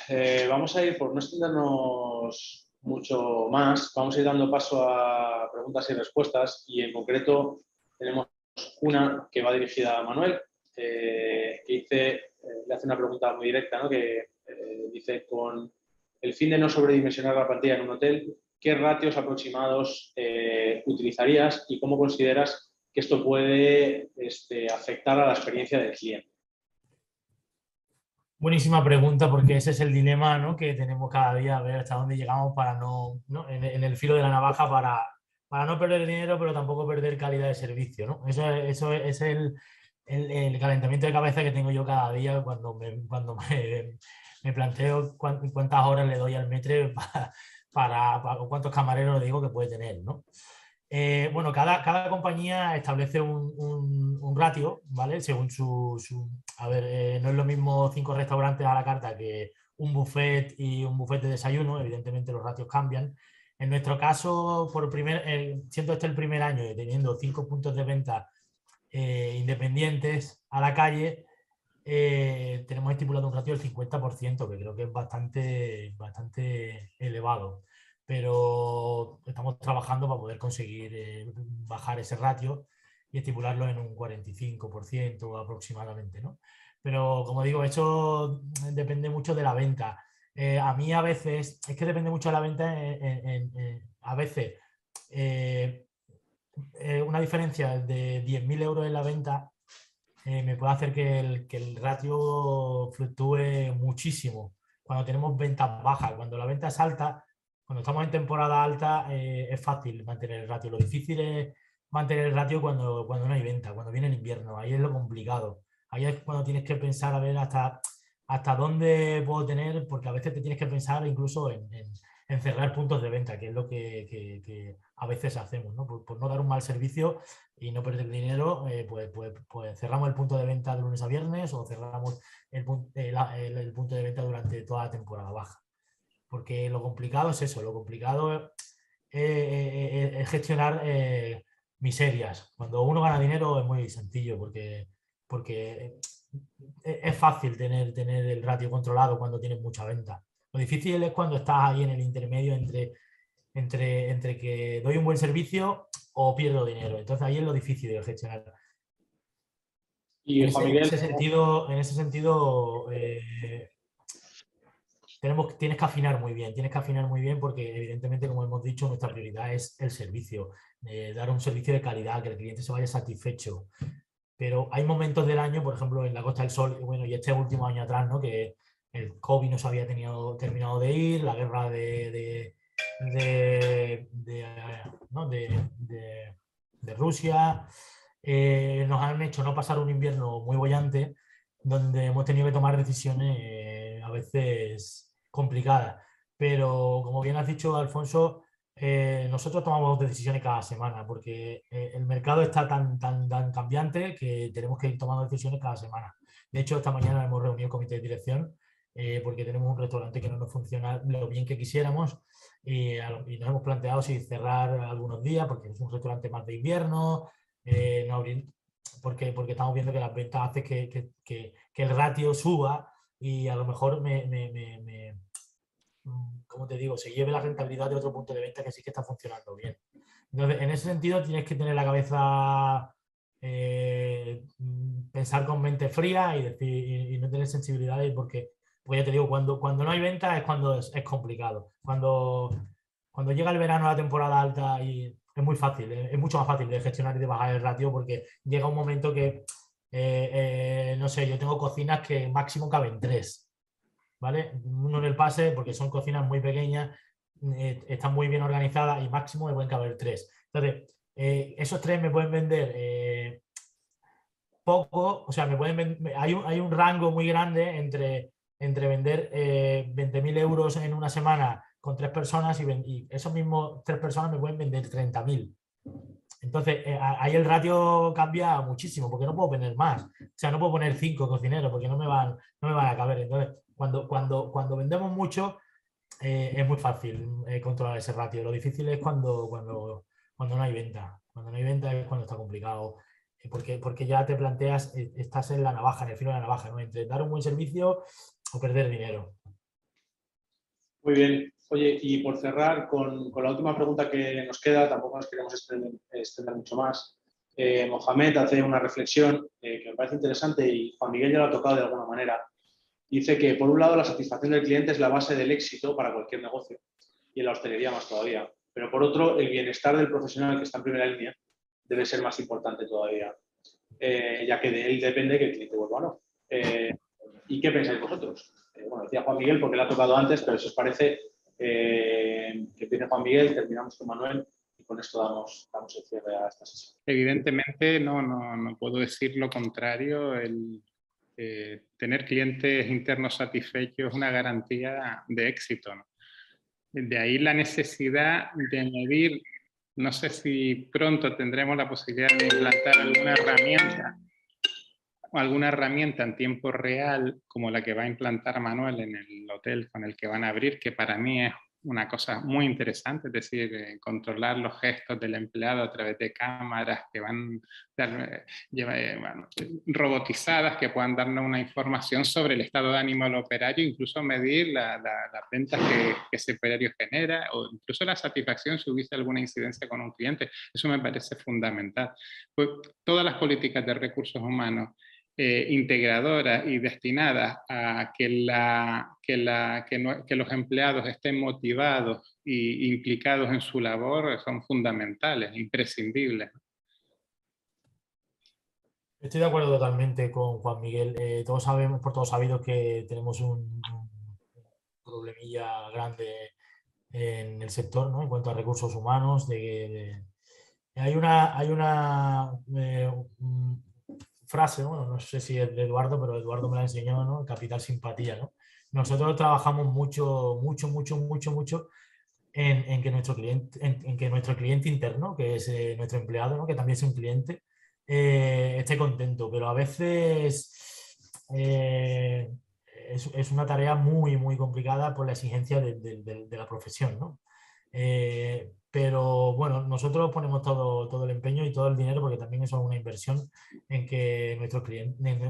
vamos a ir, por no extendernos mucho más, vamos a ir dando paso a preguntas y respuestas y en concreto tenemos una que va dirigida a Manuel, que le hace una pregunta muy directa, ¿no? Que dice, con el fin de no sobredimensionar la plantilla en un hotel, ¿qué ratios aproximados utilizarías y cómo consideras que esto puede afectar a la experiencia del cliente? Buenísima pregunta, porque ese es el dilema, ¿no?, que tenemos cada día, a ver hasta dónde llegamos para no en el filo de la navaja para no perder dinero, pero tampoco perder calidad de servicio, ¿no? Eso es el calentamiento de cabeza que tengo yo cada día cuando me planteo cuántas horas le doy al metre para cuántos camareros le digo que puede tener, ¿no? Bueno, cada compañía establece un ratio, ¿vale? Según a ver, no es lo mismo 5 restaurantes a la carta que un buffet y un buffet de desayuno, evidentemente los ratios cambian. En nuestro caso, siendo este el primer año y teniendo 5 puntos de venta independientes a la calle, tenemos estipulado un ratio del 50%, que creo que es bastante elevado. Pero estamos trabajando para poder conseguir bajar ese ratio y estipularlo en un 45% aproximadamente, ¿no? Pero como digo, eso depende mucho de la venta. A mí a veces, es que depende mucho de la venta, a veces una diferencia de 10.000 euros en la venta me puede hacer que el ratio fluctúe muchísimo cuando tenemos ventas bajas. Cuando la venta es alta, cuando estamos en temporada alta, es fácil mantener el ratio. Lo difícil es mantener el ratio cuando no hay venta, cuando viene el invierno. Ahí es lo complicado. Ahí es cuando tienes que pensar a ver hasta dónde puedo tener, porque a veces te tienes que pensar incluso en cerrar puntos de venta, que es lo que a veces hacemos, ¿no? Por no dar un mal servicio y no perder dinero, pues cerramos el punto de venta de lunes a viernes o cerramos el punto de venta durante toda la temporada baja. Porque lo complicado es eso, lo complicado es gestionar miserias. Cuando uno gana dinero es muy sencillo porque es fácil tener el ratio controlado cuando tienes mucha venta. Lo difícil es cuando estás ahí en el intermedio entre que doy un buen servicio o pierdo dinero. Entonces ahí es lo difícil de gestionar. Y en Juan Miguel, ese sentido tienes que afinar muy bien porque evidentemente, como hemos dicho, nuestra prioridad es el servicio, dar un servicio de calidad, que el cliente se vaya satisfecho. Pero hay momentos del año, por ejemplo, en la Costa del Sol, y este último año atrás, ¿no?, que el COVID no se había terminado de ir, la guerra de Rusia. Nos han hecho no pasar un invierno muy bollante, donde hemos tenido que tomar decisiones a veces complicadas. Pero como bien has dicho, Alfonso, nosotros tomamos decisiones cada semana, porque el mercado está tan cambiante que tenemos que ir tomando decisiones cada semana. De hecho, esta mañana hemos reunido el comité de dirección porque tenemos un restaurante que no nos funciona lo bien que quisiéramos y nos hemos planteado si cerrar algunos días, porque es un restaurante más de invierno, no abrir, porque estamos viendo que las ventas hacen que el ratio suba y a lo mejor como te digo, se lleve la rentabilidad de otro punto de venta que sí que está funcionando bien. Entonces, en ese sentido, tienes que tener la cabeza, pensar con mente fría y, decir, y no tener sensibilidades, porque ya te digo, cuando no hay venta es cuando es complicado. Cuando llega el verano, la temporada alta, y es muy fácil, es mucho más fácil de gestionar y de bajar el ratio, porque llega un momento que, no sé, yo tengo cocinas que máximo caben 3. ¿Vale? Uno en el pase, porque son cocinas muy pequeñas, están muy bien organizadas y máximo me pueden caber 3. Entonces, esos 3 me pueden vender poco, o sea, hay un rango muy grande entre vender 20.000 euros en una semana con 3 personas y esos mismos 3 personas me pueden vender 30.000. Entonces, ahí el ratio cambia muchísimo, porque no puedo poner más. O sea, no puedo poner 5 cocineros porque no me van a caber. Entonces, cuando vendemos mucho, es muy fácil controlar ese ratio. Lo difícil es cuando no hay venta. Cuando no hay venta es cuando está complicado. Porque ya te planteas, estás en la navaja, en el filo de la navaja, ¿no? Entre dar un buen servicio o perder dinero. Muy bien. Oye, y por cerrar con la última pregunta que nos queda, tampoco nos queremos extender mucho más. Mohamed hace una reflexión que me parece interesante y Juan Miguel ya lo ha tocado de alguna manera. Dice que, por un lado, la satisfacción del cliente es la base del éxito para cualquier negocio y en la hostelería más todavía. Pero, por otro, el bienestar del profesional que está en primera línea debe ser más importante todavía, ya que de él depende que el cliente vuelva o no. ¿Y qué pensáis vosotros? Bueno, decía Juan Miguel porque le ha tocado antes, pero si os parece que empiece Juan Miguel, terminamos con Manuel y con esto damos el cierre a esta sesión. Evidentemente no puedo decir lo contrario. Tener clientes internos satisfechos es una garantía de éxito, ¿no? De ahí la necesidad de añadir, no sé si pronto tendremos la posibilidad de implantar alguna herramienta en tiempo real, como la que va a implantar Manuel en el hotel con el que van a abrir, que para mí es una cosa muy interesante, es decir, controlar los gestos del empleado a través de cámaras que van robotizadas, que puedan darnos una información sobre el estado de ánimo del operario, incluso medir las ventas que ese operario genera, o incluso la satisfacción si hubiese alguna incidencia con un cliente. Eso me parece fundamental. Pues todas las políticas de recursos humanos integradoras y destinadas a que los empleados estén motivados e implicados en su labor son fundamentales, imprescindibles. Estoy de acuerdo totalmente con Juan Miguel. Todos sabemos, por todos sabidos, que tenemos un problemilla grande en el sector, ¿no? En cuanto a recursos humanos. Hay una frase, ¿no? No sé si es de Eduardo, pero Eduardo me la enseñó, ¿no? Capital simpatía, ¿no? Nosotros trabajamos mucho en que nuestro cliente interno, que es nuestro empleado, ¿no? Que también es un cliente, esté contento, pero a veces es una tarea muy complicada por la exigencia de la profesión, ¿no? Pero bueno, nosotros ponemos todo el empeño y todo el dinero, porque también eso es una inversión en que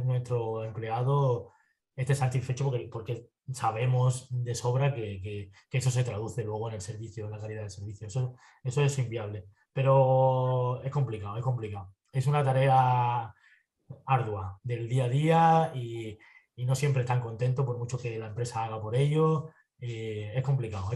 nuestro empleado esté satisfecho, porque sabemos de sobra que eso se traduce luego en el servicio, en la calidad del servicio. Eso es inviable, pero es complicado. Es una tarea ardua del día a día y no siempre están contentos por mucho que la empresa haga por ello. Es complicado.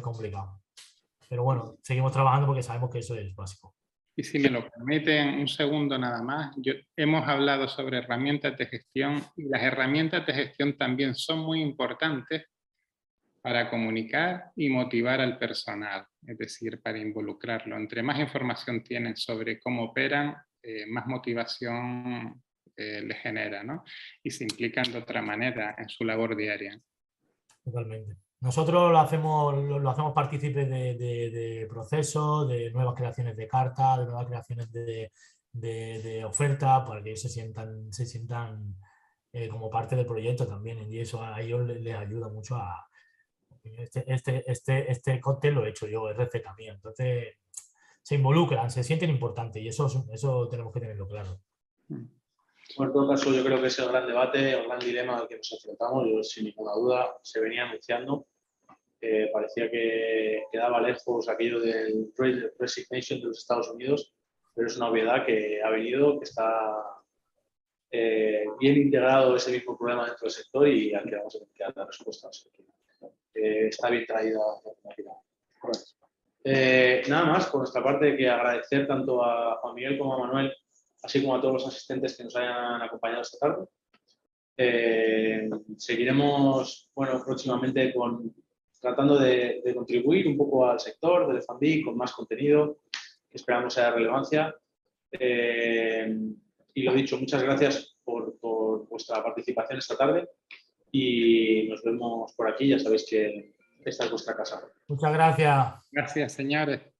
Pero bueno, seguimos trabajando porque sabemos que eso es básico. Y si me lo permiten un segundo nada más, hemos hablado sobre herramientas de gestión y las herramientas de gestión también son muy importantes, para comunicar y motivar al personal, es decir, para involucrarlo. Entre más información tienen sobre cómo operan, más motivación les genera, ¿no? Y se implican de otra manera en su labor diaria. Totalmente. Nosotros lo hacemos partícipes de procesos, de nuevas creaciones de cartas, de nuevas creaciones de ofertas, para que ellos se sientan como parte del proyecto también. Y eso a ellos les ayuda mucho a... Este cóctel lo he hecho yo, es receta mía. Entonces se involucran, se sienten importantes y eso tenemos que tenerlo claro. Bueno, en todo caso, yo creo que es el gran debate, el gran dilema al que nos enfrentamos. Yo, sin ninguna duda, se venía anunciando. Parecía que quedaba lejos aquello del Great Resignation de los Estados Unidos, pero es una obviedad que ha venido, que está bien integrado ese mismo problema dentro del sector y al que vamos a tener que dar la respuesta. Está bien traída la nada más, por nuestra parte, que agradecer tanto a Juan Miguel como a Manuel, así como a todos los asistentes que nos hayan acompañado esta tarde. Seguiremos próximamente tratando de contribuir un poco al sector del F&B con más contenido que esperamos sea de relevancia. Y lo dicho, muchas gracias por vuestra participación esta tarde y nos vemos por aquí. Ya sabéis que esta es vuestra casa. Muchas gracias. Gracias, señores.